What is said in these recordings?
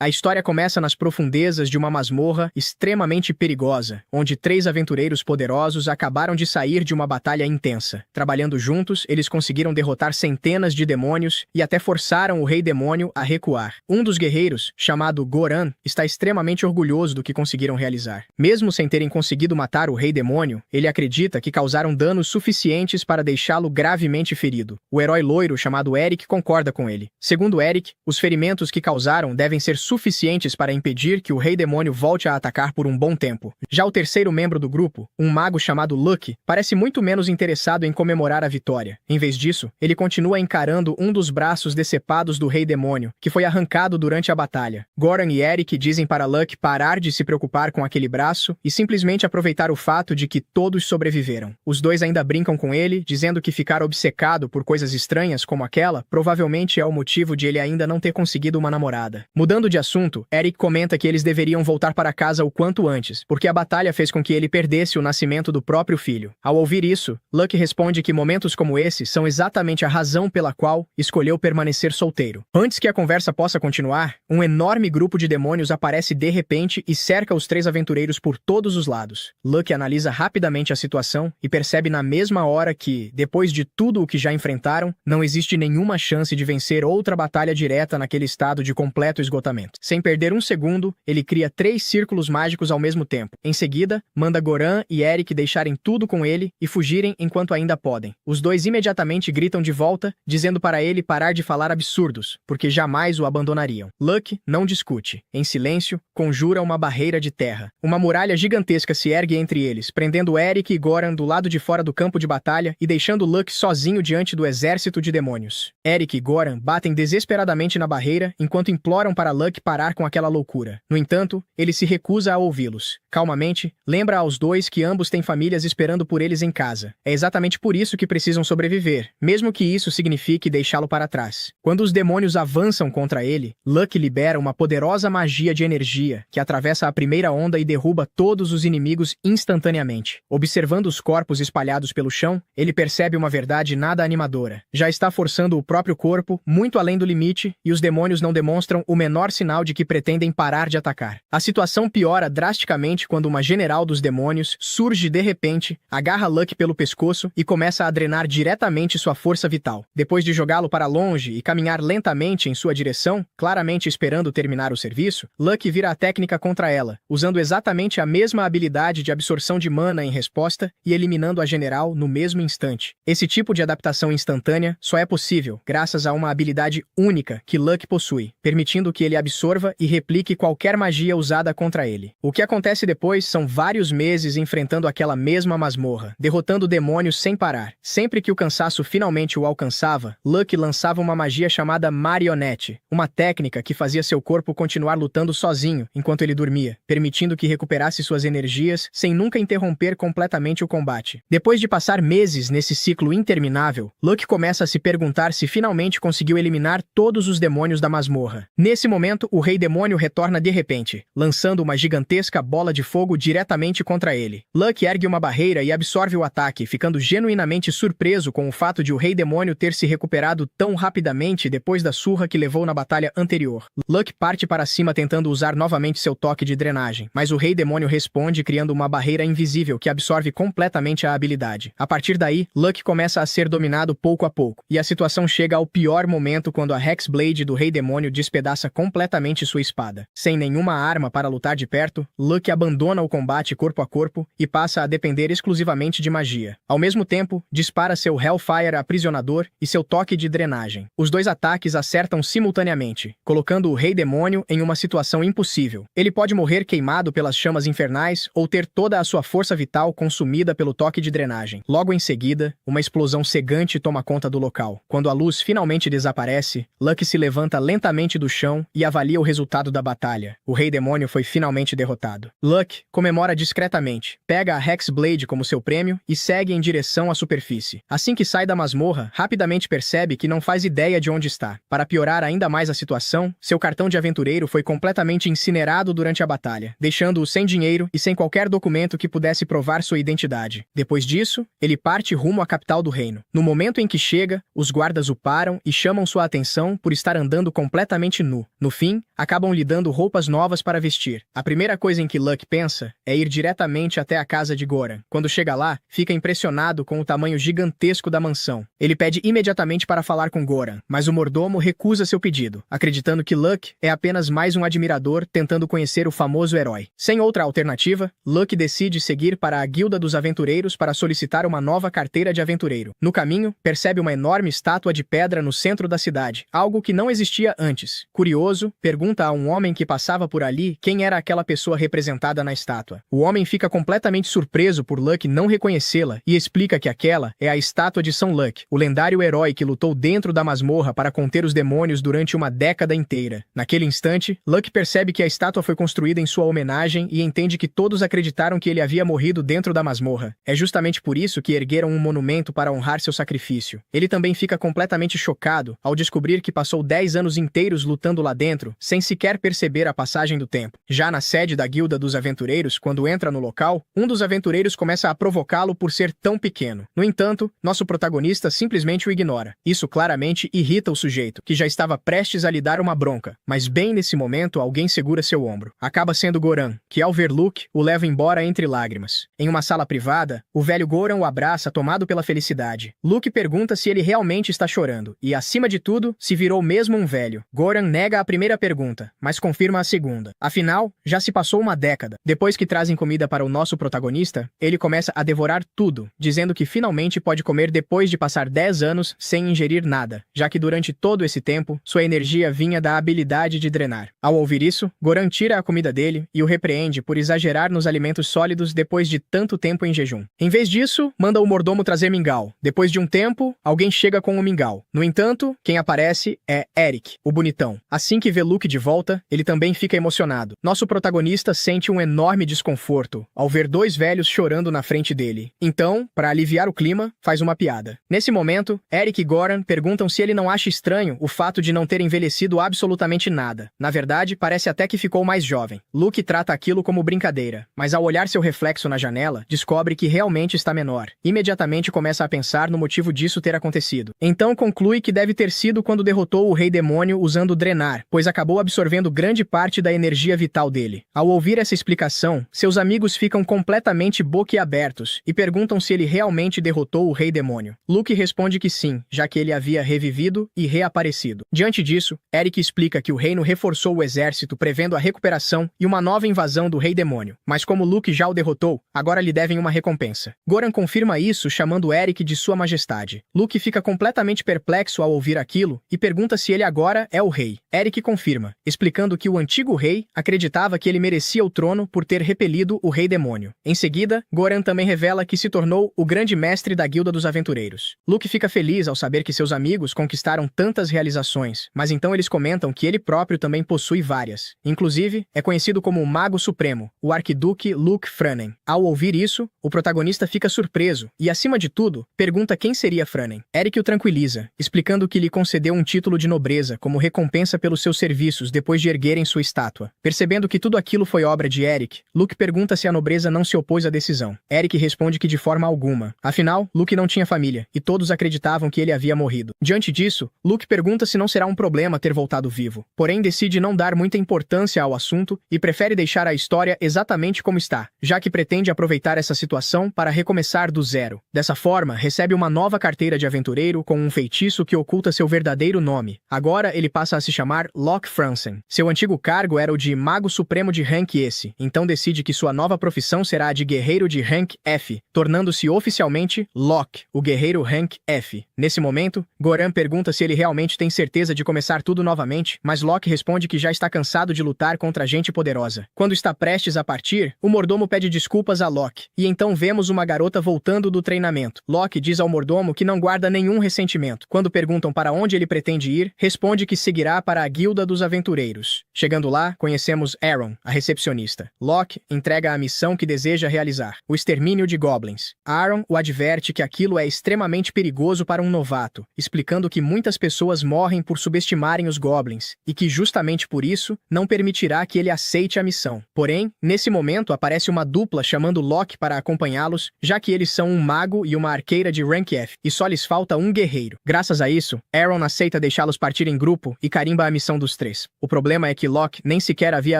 A história começa nas profundezas de uma masmorra extremamente perigosa, onde 3 aventureiros poderosos acabaram de sair de uma batalha intensa. Trabalhando juntos, eles conseguiram derrotar centenas de demônios e até forçaram o Rei Demônio a recuar. Um dos guerreiros, chamado Goran, está extremamente orgulhoso do que conseguiram realizar. Mesmo sem terem conseguido matar o Rei Demônio, ele acredita que causaram danos suficientes para deixá-lo gravemente ferido. O herói loiro, chamado Eric, concorda com ele. Segundo Eric, os ferimentos que causaram devem ser suficientes para impedir que o Rei Demônio volte a atacar por um bom tempo. Já o terceiro membro do grupo, um mago chamado Lucky, parece muito menos interessado em comemorar a vitória. Em vez disso, ele continua encarando um dos braços decepados do Rei Demônio, que foi arrancado durante a batalha. Goran e Eric dizem para Lucky parar de se preocupar com aquele braço e simplesmente aproveitar o fato de que todos sobreviveram. Os dois ainda brincam com ele, dizendo que ficar obcecado por coisas estranhas como aquela provavelmente é o motivo de ele ainda não ter conseguido uma namorada. Mudando de assunto, Eric comenta que eles deveriam voltar para casa o quanto antes, porque a batalha fez com que ele perdesse o nascimento do próprio filho. Ao ouvir isso, Lucky responde que momentos como esse são exatamente a razão pela qual escolheu permanecer solteiro. Antes que a conversa possa continuar, um enorme grupo de demônios aparece de repente e cerca os 3 aventureiros por todos os lados. Lucky analisa rapidamente a situação e percebe na mesma hora que, depois de tudo o que já enfrentaram, não existe nenhuma chance de vencer outra batalha direta naquele estado de completo esgotamento. Sem perder um segundo, ele cria 3 círculos mágicos ao mesmo tempo. Em seguida, manda Goran e Eric deixarem tudo com ele e fugirem enquanto ainda podem. Os dois imediatamente gritam de volta, dizendo para ele parar de falar absurdos, porque jamais o abandonariam. Lucky não discute. Em silêncio, conjura uma barreira de terra. Uma muralha gigantesca se ergue entre eles, prendendo Eric e Goran do lado de fora do campo de batalha e deixando Lucky sozinho diante do exército de demônios. Eric e Goran batem desesperadamente na barreira enquanto imploram para Lucky parar com aquela loucura. No entanto, ele se recusa a ouvi-los. Calmamente, lembra aos dois que ambos têm famílias esperando por eles em casa. É exatamente por isso que precisam sobreviver, mesmo que isso signifique deixá-lo para trás. Quando os demônios avançam contra ele, Lucky libera uma poderosa magia de energia que atravessa a primeira onda e derruba todos os inimigos instantaneamente. Observando os corpos espalhados pelo chão, ele percebe uma verdade nada animadora. Já está forçando o próprio corpo muito além do limite e os demônios não demonstram o menor sinal de que pretendem parar de atacar. A situação piora drasticamente quando uma general dos demônios surge de repente, agarra Lucky pelo pescoço e começa a drenar diretamente sua força vital. Depois de jogá-lo para longe e caminhar lentamente em sua direção, claramente esperando terminar o serviço, Lucky vira a técnica contra ela, usando exatamente a mesma habilidade de absorção de mana em resposta e eliminando a general no mesmo instante. Esse tipo de adaptação instantânea só é possível graças a uma habilidade única que Lucky possui, permitindo que ele absorva e replique qualquer magia usada contra ele. O que acontece depois são vários meses enfrentando aquela mesma masmorra, derrotando demônios sem parar. Sempre que o cansaço finalmente o alcançava, Lucky lançava uma magia chamada Marionete, uma técnica que fazia seu corpo continuar lutando sozinho enquanto ele dormia, permitindo que recuperasse suas energias sem nunca interromper completamente o combate. Depois de passar meses nesse ciclo interminável, Lucky começa a se perguntar se finalmente conseguiu eliminar todos os demônios da masmorra. Nesse momento, o Rei Demônio retorna de repente, lançando uma gigantesca bola de fogo diretamente contra ele. Lucky ergue uma barreira e absorve o ataque, ficando genuinamente surpreso com o fato de o Rei Demônio ter se recuperado tão rapidamente depois da surra que levou na batalha anterior. Lucky parte para cima tentando usar novamente seu toque de drenagem, mas o Rei Demônio responde criando uma barreira invisível que absorve completamente a habilidade. A partir daí, Lucky começa a ser dominado pouco a pouco, e a situação chega ao pior momento quando a Hexblade do Rei Demônio despedaça completamente sua espada. Sem nenhuma arma para lutar de perto, Lucky abandona o combate corpo a corpo e passa a depender exclusivamente de magia. Ao mesmo tempo, dispara seu Hellfire aprisionador e seu toque de drenagem. Os dois ataques acertam simultaneamente, colocando o Rei Demônio em uma situação impossível. Ele pode morrer queimado pelas chamas infernais ou ter toda a sua força vital consumida pelo toque de drenagem. Logo em seguida, uma explosão cegante toma conta do local. Quando a luz finalmente desaparece, Lucky se levanta lentamente do chão e avalia o resultado da batalha. O Rei Demônio foi finalmente derrotado. Lucky comemora discretamente, pega a Hexblade como seu prêmio e segue em direção à superfície. Assim que sai da masmorra, rapidamente percebe que não faz ideia de onde está. Para piorar ainda mais a situação, seu cartão de aventureiro foi completamente incinerado durante a batalha, deixando-o sem dinheiro e sem qualquer documento que pudesse provar sua identidade. Depois disso, ele parte rumo à capital do reino. No momento em que chega, os guardas o param e chamam sua atenção por estar andando completamente nu. No fim, fim, acabam lhe dando roupas novas para vestir. A primeira coisa em que Luke pensa é ir diretamente até a casa de Goran. Quando chega lá, fica impressionado com o tamanho gigantesco da mansão. Ele pede imediatamente para falar com Goran, mas o mordomo recusa seu pedido, acreditando que Luke é apenas mais um admirador tentando conhecer o famoso herói. Sem outra alternativa, Luke decide seguir para a Guilda dos Aventureiros para solicitar uma nova carteira de aventureiro. No caminho, percebe uma enorme estátua de pedra no centro da cidade, algo que não existia antes. Curioso, pergunta a um homem que passava por ali quem era aquela pessoa representada na estátua. O homem fica completamente surpreso por Luke não reconhecê-la e explica que aquela é a estátua de São Luke, o lendário herói que lutou dentro da masmorra para conter os demônios durante uma década inteira. Naquele instante, Luke percebe que a estátua foi construída em sua homenagem e entende que todos acreditaram que ele havia morrido dentro da masmorra. É justamente por isso que ergueram um monumento para honrar seu sacrifício. Ele também fica completamente chocado ao descobrir que passou 10 anos inteiros lutando lá dentro, sem sequer perceber a passagem do tempo. Já na sede da Guilda dos Aventureiros, quando entra no local, um dos aventureiros começa a provocá-lo por ser tão pequeno. No entanto, nosso protagonista simplesmente o ignora. Isso claramente irrita o sujeito, que já estava prestes a lhe dar uma bronca. Mas bem nesse momento, alguém segura seu ombro. Acaba sendo Goran, que ao ver Luke, o leva embora entre lágrimas. Em uma sala privada, o velho Goran o abraça tomado pela felicidade. Luke pergunta se ele realmente está chorando, e acima de tudo, se virou mesmo um velho. Goran nega a primeira pergunta, mas confirma a segunda. Afinal, já se passou uma década. Depois que trazem comida para o nosso protagonista, ele começa a devorar tudo, dizendo que finalmente pode comer depois de passar 10 anos sem ingerir nada, já que durante todo esse tempo, sua energia vinha da habilidade de drenar. Ao ouvir isso, Goran tira a comida dele e o repreende por exagerar nos alimentos sólidos depois de tanto tempo em jejum. Em vez disso, manda o mordomo trazer mingau. Depois de um tempo, alguém chega com o mingau. No entanto, quem aparece é Eric, o bonitão. Assim que vê Luke de volta, ele também fica emocionado. Nosso protagonista sente um enorme desconforto ao ver dois velhos chorando na frente dele. Então, para aliviar o clima, faz uma piada. Nesse momento, Eric e Goran perguntam se ele não acha estranho o fato de não ter envelhecido absolutamente nada. Na verdade, parece até que ficou mais jovem. Luke trata aquilo como brincadeira, mas ao olhar seu reflexo na janela, descobre que realmente está menor. Imediatamente começa a pensar no motivo disso ter acontecido. Então conclui que deve ter sido quando derrotou o Rei Demônio usando Drenar, pois acabou absorvendo grande parte da energia vital dele. Ao ouvir essa explicação, seus amigos ficam completamente boquiabertos e perguntam se ele realmente derrotou o Rei Demônio. Luke responde que sim, já que ele havia revivido e reaparecido. Diante disso, Eric explica que o reino reforçou o exército prevendo a recuperação e uma nova invasão do Rei Demônio. Mas como Luke já o derrotou, agora lhe devem uma recompensa. Goran confirma isso chamando Eric de Sua Majestade. Luke fica completamente perplexo ao ouvir aquilo e pergunta se ele agora é o rei. Eric confirma, explicando que o antigo rei acreditava que ele merecia o trono por ter repelido o Rei Demônio. Em seguida, Goran também revela que se tornou o grande mestre da Guilda dos Aventureiros. Luke fica feliz ao saber que seus amigos conquistaram tantas realizações, mas então eles comentam que ele próprio também possui várias. Inclusive, é conhecido como o Mago Supremo, o Arquiduque Luke Franen. Ao ouvir isso, o protagonista fica surpreso e, acima de tudo, pergunta quem seria Franen. Eric o tranquiliza, explicando que lhe concedeu um título de nobreza como recompensa pelos seus serviços depois de erguerem sua estátua. Percebendo que tudo aquilo foi obra de Eric, Luke pergunta se a nobreza não se opôs à decisão. Eric responde que de forma alguma. Afinal, Luke não tinha família, e todos acreditavam que ele havia morrido. Diante disso, Luke pergunta se não será um problema ter voltado vivo. Porém, decide não dar muita importância ao assunto e prefere deixar a história exatamente como está, já que pretende aproveitar essa situação para recomeçar do zero. Dessa forma, recebe uma nova carteira de aventureiro com um feitiço que oculta seu verdadeiro nome. Agora, ele passa a se chamar Locke Fransen. Seu antigo cargo era o de Mago Supremo de Rank S, então decide que sua nova profissão será a de Guerreiro de Rank F, tornando-se oficialmente Locke, o Guerreiro Rank F. Nesse momento, Goran pergunta se ele realmente tem certeza de começar tudo novamente, mas Locke responde que já está cansado de lutar contra gente poderosa. Quando está prestes a partir, o mordomo pede desculpas a Locke, e então vemos uma garota voltando do treinamento. Locke diz ao mordomo que não guarda nenhum ressentimento. Quando perguntam para onde ele pretende ir, responde que seguirá para a Guilda dos Aventureiros. Chegando lá, conhecemos Aaron, a recepcionista. Locke entrega a missão que deseja realizar, o extermínio de goblins. Aaron o adverte que aquilo é extremamente perigoso para um novato, explicando que muitas pessoas morrem por subestimarem os goblins, e que justamente por isso, não permitirá que ele aceite a missão. Porém, nesse momento aparece uma dupla chamando Locke para acompanhá-los, já que eles são um mago e uma arqueira de Rank F, e só lhes falta um guerreiro. Graças a isso, Aaron aceita deixá-los partir em grupo e carimba a missão dos três. O problema é que Locke nem sequer havia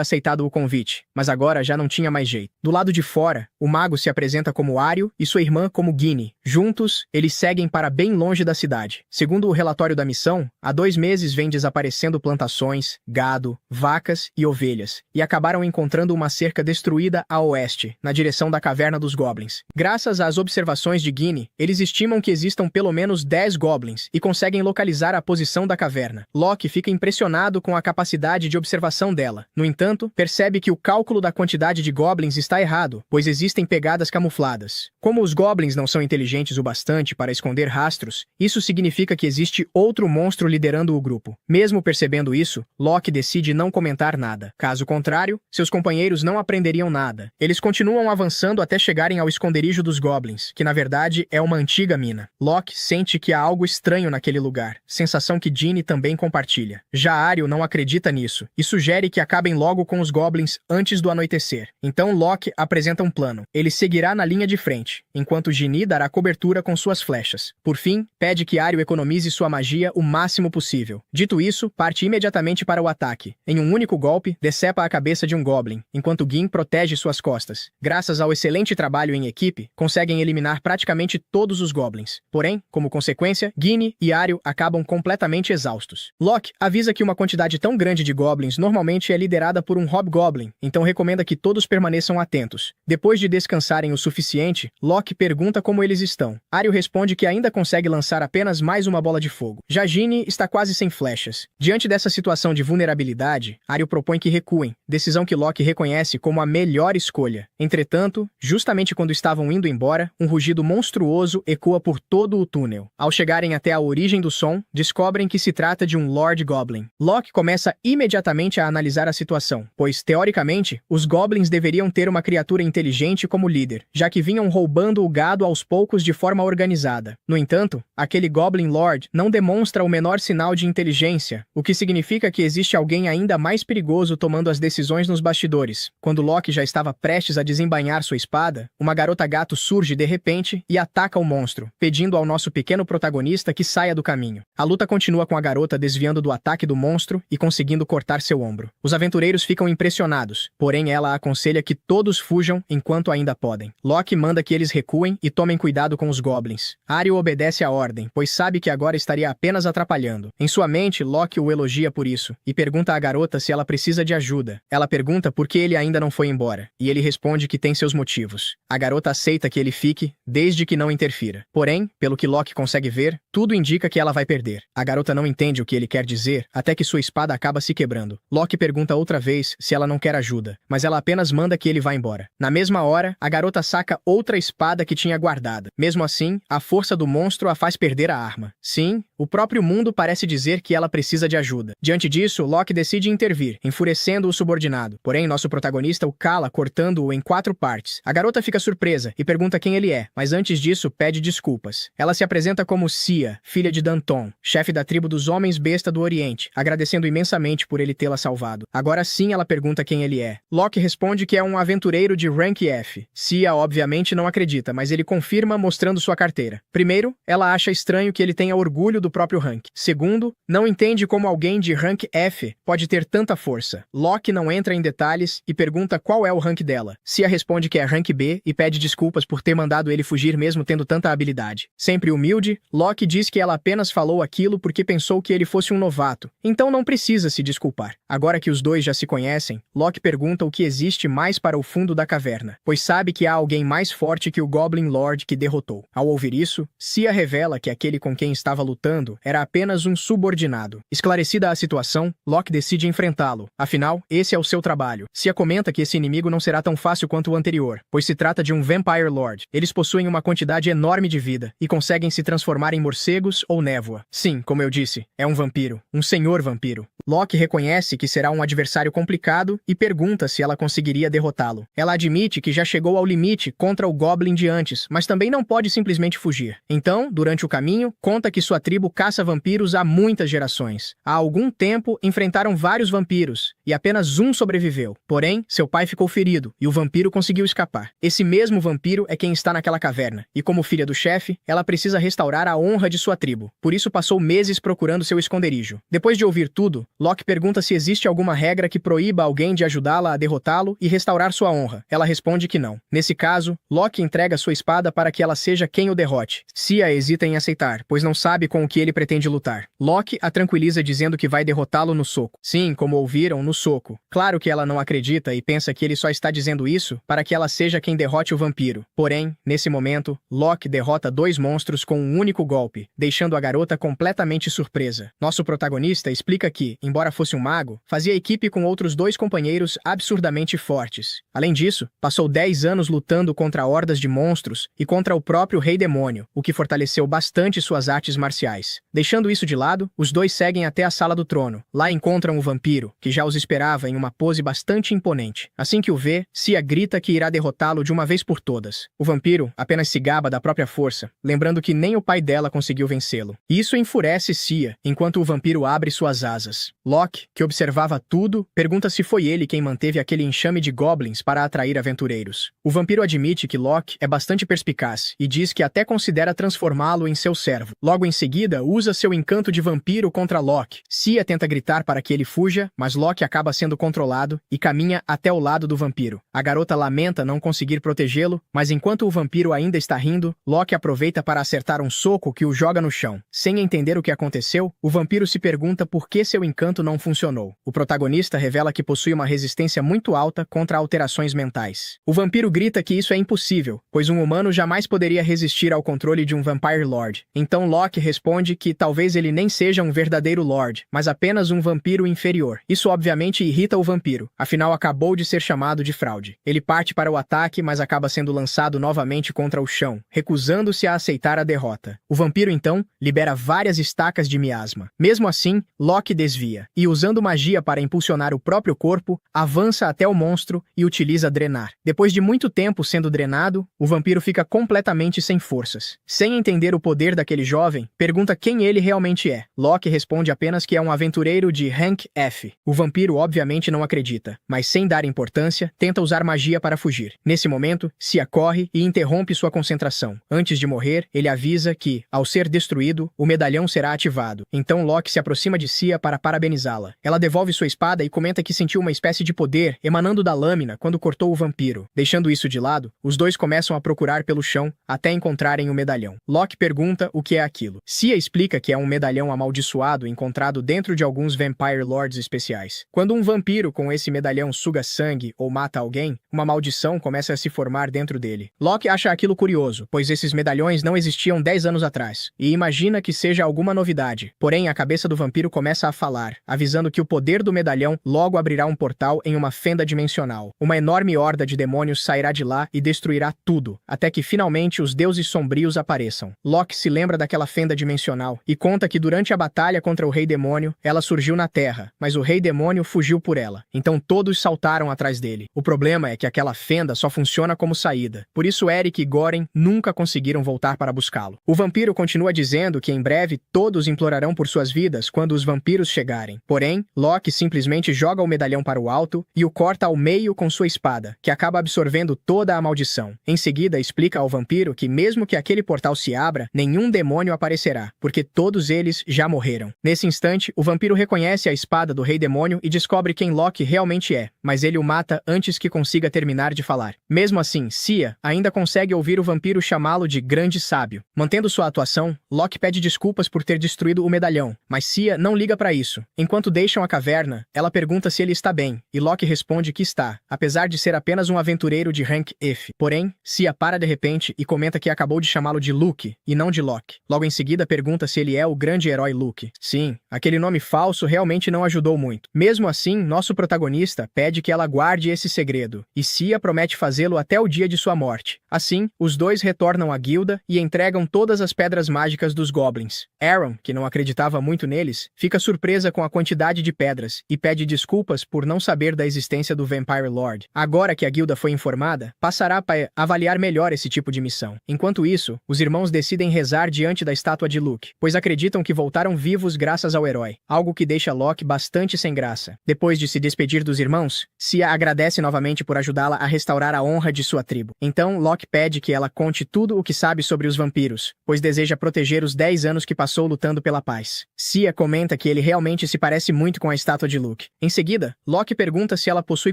aceitado o convite, mas agora já não tinha mais jeito. Do lado de fora, o mago se apresenta como Ario e sua irmã como Ginny. Juntos, eles seguem para bem longe da cidade. Segundo o relatório da missão, há 2 meses vem desaparecendo plantações, gado, vacas e ovelhas, e acabaram encontrando uma cerca destruída a oeste, na direção da caverna dos Goblins. Graças às observações de Ginny, eles estimam que existam pelo menos 10 Goblins e conseguem localizar a posição da caverna. Locke fica impressionado com a capacidade de observação dela. No entanto, percebe que o cálculo da quantidade de Goblins está errado, pois existem pegadas camufladas. Como os Goblins não são inteligentes o bastante para esconder rastros, isso significa que existe outro monstro liderando o grupo. Mesmo percebendo isso, Locke decide não comentar nada. Caso contrário, seus companheiros não aprenderiam nada. Eles continuam avançando até chegarem ao esconderijo dos Goblins, que na verdade é uma antiga mina. Locke sente que há algo estranho naquele lugar, sensação que Ginny também compartilha. Já Ario não acredita nisso e sugere que acabem logo com os Goblins antes do anoitecer. Então Locke apresenta um plano. Ele seguirá na linha de frente, enquanto Ginny dará cobertura com suas flechas. Por fim, pede que Ario economize sua magia o máximo possível. Dito isso, parte imediatamente para o ataque. Em um único golpe, decepa a cabeça de um Goblin, enquanto Gin protege suas costas. Graças ao excelente trabalho em equipe, conseguem eliminar praticamente todos os Goblins. Porém, como consequência, Ginny e Ario acabam completamente exaustos. Locke avisa que uma quantidade tão grande de Goblins normalmente é liderada por um Hobgoblin, então recomenda que todos permaneçam atentos. Depois de descansarem o suficiente, Locke pergunta como eles estão. Ario responde que ainda consegue lançar apenas mais uma bola de fogo. Já Ginny está quase sem flechas. Diante dessa situação de vulnerabilidade, Ario propõe que recuem, decisão que Locke reconhece como a melhor escolha. Entretanto, justamente quando estavam indo embora, um rugido monstruoso ecoa por todo o túnel. Ao chegarem até a origem do som, descobrem que se trata de um Lord Goblin. Locke começa imediatamente a analisar a situação, pois, teoricamente, os Goblins deveriam ter uma criatura inteligente como líder, já que vinham roubando o gado aos poucos de forma organizada. No entanto, aquele Goblin Lord não demonstra o menor sinal de inteligência, o que significa que existe alguém ainda mais perigoso tomando as decisões nos bastidores. Quando Locke já estava prestes a desembainhar sua espada, uma garota gato surge de repente e ataca o monstro, pedindo ao nosso pequeno protagonista que saia do caminho. A luta continua com a garota desviando do ataque do monstro e conseguindo cortar seu ombro. Os aventureiros ficam impressionados, porém ela aconselha que todos fujam enquanto ainda podem. Locke manda que eles recuem e tomem cuidado com os Goblins. Ario obedece à ordem, pois sabe que agora estaria apenas atrapalhando. Em sua mente, Locke o elogia por isso, e pergunta à garota se ela precisa de ajuda. Ela pergunta por que ele ainda não foi embora, e ele responde que tem seus motivos. A garota aceita que ele fique, desde que não interfira. Porém, pelo que Locke consegue ver, tudo indica que ela vai perder. A garota não entende o que ele quer dizer, até que sua espada acaba se quebrando. Locke pergunta outra vez se ela não quer ajuda, mas ela apenas manda que ele vá embora. Na mesma hora, a garota saca outra espada que tinha guardada. Mesmo assim, a força do monstro a faz perder a arma. Sim, o próprio mundo parece dizer que ela precisa de ajuda. Diante disso, Locke decide intervir, enfurecendo o subordinado. Porém, nosso protagonista o cala, cortando-o em 4 partes. A garota fica surpresa e pergunta quem ele é, mas antes disso pede desculpas. Ela se apresenta como Cia, filha de Danton, chefe da tribo dos Homens Besta do Oriente, agradecendo imensamente por ele tê-la salvado. Agora sim ela pergunta quem ele é. Locke responde que é um aventureiro de Rank F. Cia obviamente não acredita, mas ele confirma mostrando sua carteira. Primeiro, ela acha estranho que ele tenha orgulho do próprio rank. Segundo, não entende como alguém de Rank F pode ter tanta força. Locke não entra em detalhes e pergunta qual é o rank dela. Cia responde que é Rank B e pede desculpas por ter mandado ele fugir mesmo tendo tanta habilidade. Sempre humilde, Locke diz que ela apenas falou aquilo porque pensou que ele fosse um novato, então não precisa se desculpar. Agora que os dois já se conhecem, Locke pergunta o que existe mais para o fundo da caverna, pois sabe que há alguém mais forte que o Goblin Lord que derrotou. Ao ouvir isso, Cia revela que aquele com quem estava lutando era apenas um subordinado. Esclarecida a situação, Locke decide enfrentá-lo. Afinal, esse é o seu trabalho. Cia comenta que esse inimigo não será tão fácil quanto o anterior, pois se trata de um Vampire Lord. Eles possuem uma quantidade enorme de vida e conseguem se transformar em morcegos ou névoa. Sim, como eu disse, é um vampiro, um senhor vampiro. Locke reconhece que será um adversário complicado e pergunta se ela conseguiria derrotá-lo. Ela admite que já chegou ao limite contra o Goblin de antes, mas também não pode simplesmente fugir. Então, durante o caminho, conta que sua tribo caça vampiros há muitas gerações. Há algum tempo, enfrentaram vários vampiros, e apenas um sobreviveu. Porém, seu pai ficou ferido, e o vampiro conseguiu escapar. Esse mesmo vampiro é quem está naquela caverna, e como filha do chefe, ela precisa restaurar a honra de sua tribo. Por isso passou meses procurando seu esconderijo. Depois de ouvir tudo, Loki pergunta se existe alguma regra que proíba alguém de ajudá-la a derrotá-lo e restaurar sua honra. Ela responde que não. Nesse caso, Loki entrega sua espada para que ela seja quem o derrote. Cia hesita em aceitar, pois não sabe com o que ele pretende lutar. Loki a tranquiliza dizendo que vai derrotá-lo no soco. Sim, como ouviram, no soco. Claro que ela não acredita e pensa que ele só está dizendo isso para que ela seja quem derrote o vampiro. Porém, nesse momento, Loki derrota dois monstros com um único golpe, deixando a garota completamente surpresa. Nosso protagonista explica que, embora fosse um mago, fazia equipe com outros dois companheiros absurdamente fortes. Além disso, passou 10 anos lutando contra hordas de monstros e contra o próprio Rei Demônio, o que fortaleceu bastante suas artes marciais. Deixando isso de lado, os dois seguem até a Sala do Trono. Lá encontram o vampiro, que já os esperava em uma pose bastante imponente. Assim que o vê, Cia grita que irá derrotá-lo de uma vez por todas. O vampiro apenas se gaba da própria força, lembrando que nem o pai dela conseguiu vencê-lo. Isso enfurece Cia, enquanto o vampiro abre suas asas. Loki, que observava tudo, pergunta se foi ele quem manteve aquele enxame de goblins para atrair aventureiros. O vampiro admite que Loki é bastante perspicaz e diz que até considera transformá-lo em seu servo. Logo em seguida, usa seu encanto de vampiro contra Loki. Cia tenta gritar para que ele fuja, mas Loki acaba sendo controlado e caminha até o lado do vampiro. A garota lamenta não conseguir protegê-lo, mas enquanto o vampiro ainda está rindo, Loki aproveita para acertar um soco que o joga no chão. Sem entender o que aconteceu, o vampiro se pergunta por que seu encanto não funcionou. O protagonista revela que possui uma resistência muito alta contra alterações mentais. O vampiro grita que isso é impossível, pois um humano jamais poderia resistir ao controle de um Vampire Lord. Então Loki responde que talvez ele nem seja um verdadeiro Lord, mas apenas um vampiro inferior. Isso obviamente irrita o vampiro, afinal acabou de ser chamado de fraude. Ele parte para o ataque, mas acaba sendo lançado novamente contra o chão, recusando-se a aceitar a derrota. O vampiro então libera várias estacas de miasma. Mesmo assim, Loki desvia, e usando magia para impulsionar o próprio corpo, avança até o monstro e utiliza drenar. Depois de muito tempo sendo drenado, o vampiro fica completamente sem forças. Sem entender o poder daquele jovem, pergunta quem ele realmente é. Loki responde apenas que é um aventureiro de Rank F. O vampiro obviamente não acredita, mas sem dar importância, tenta usar magia para fugir. Nesse momento, Cia corre e interrompe sua concentração. Antes de morrer, ele avisa que, ao ser destruído, o medalhão será ativado. Então Loki se aproxima de Cia para parabenizá-la. Ela devolve sua espada e comenta que sentiu uma espécie de poder emanando da lâmina quando cortou o vampiro. Deixando isso de lado, os dois começam a procurar pelo chão até encontrarem o medalhão. Loki pergunta o que é aquilo. Cia explica que é um medalhão amaldiçoado encontrado dentro de alguns Vampire Lords especiais. Quando um vampiro com esse medalhão suga sangue ou mata alguém, uma maldição começa a se formar dentro dele. Loki acha aquilo curioso, pois esses medalhões não existiam 10 anos atrás, e imagina que seja alguma novidade. Porém, a cabeça do vampiro começa a falar, avisando que o poder do medalhão logo abrirá um portal em uma fenda dimensional. Uma enorme horda de demônios sairá de lá e destruirá tudo, até que finalmente os deuses sombrios apareçam. Loki se lembra daquela fenda dimensional e conta que durante a batalha contra o Rei Demônio, ela surgiu na Terra, mas o Rei Demônio fugiu por ela. Então todos saltaram atrás dele. O problema é que aquela fenda só funciona como saída. Por isso Eric e Goren nunca conseguiram voltar para buscá-lo. O vampiro continua dizendo que em breve todos implorarão por suas vidas quando os vampiros chegarem. Porém, Loki simplesmente joga o medalhão para o alto e o corta ao meio com sua espada, que acaba absorvendo toda a maldição. Em seguida, explica ao vampiro que mesmo que aquele portal se abra, nenhum demônio aparecerá, porque todos eles já morreram. Nesse instante, o vampiro reconhece a espada do Rei Demônio e descobre quem Loki realmente é, mas ele o mata antes que consiga terminar de falar. Mesmo assim, Cia ainda consegue ouvir o vampiro chamá-lo de Grande Sábio. Mantendo sua atuação, Loki pede desculpas por ter destruído o medalhão, mas Cia não liga para isso. Enquanto deixam a caverna, ela pergunta se ele está bem, e Loki responde que está, apesar de ser apenas um aventureiro de Rank F. Porém, Cia para de repente e comenta que acabou de chamá-lo de Luke, e não de Loki. Logo em seguida pergunta se ele é o grande herói Luke. Sim, aquele nome falso realmente não ajudou muito. Mesmo assim, nosso protagonista pede que ela guarde esse segredo, e Cia promete fazê-lo até o dia de sua morte. Assim, os dois retornam à guilda e entregam todas as pedras mágicas dos goblins. Aaron, que não acreditava muito neles, fica surpresa com a quantidade de pedras e pede desculpas por não saber da existência do Vampire Lord. Agora que a guilda foi informada, passará para avaliar melhor esse tipo de missão. Enquanto isso, os irmãos decidem rezar diante da estátua de Luke, pois acreditam que voltaram vivos graças ao herói, algo que deixa Loki bastante sem graça. Depois de se despedir dos irmãos, Cia agradece novamente por ajudá-la a restaurar a honra de sua tribo. Então, Loki pede que ela conte tudo o que sabe sobre os vampiros, pois deseja proteger os 10 anos que passou lutando pela paz. Cia comenta que ele realmente se parece muito com a estátua de Luke. Em seguida, Locke pergunta se ela possui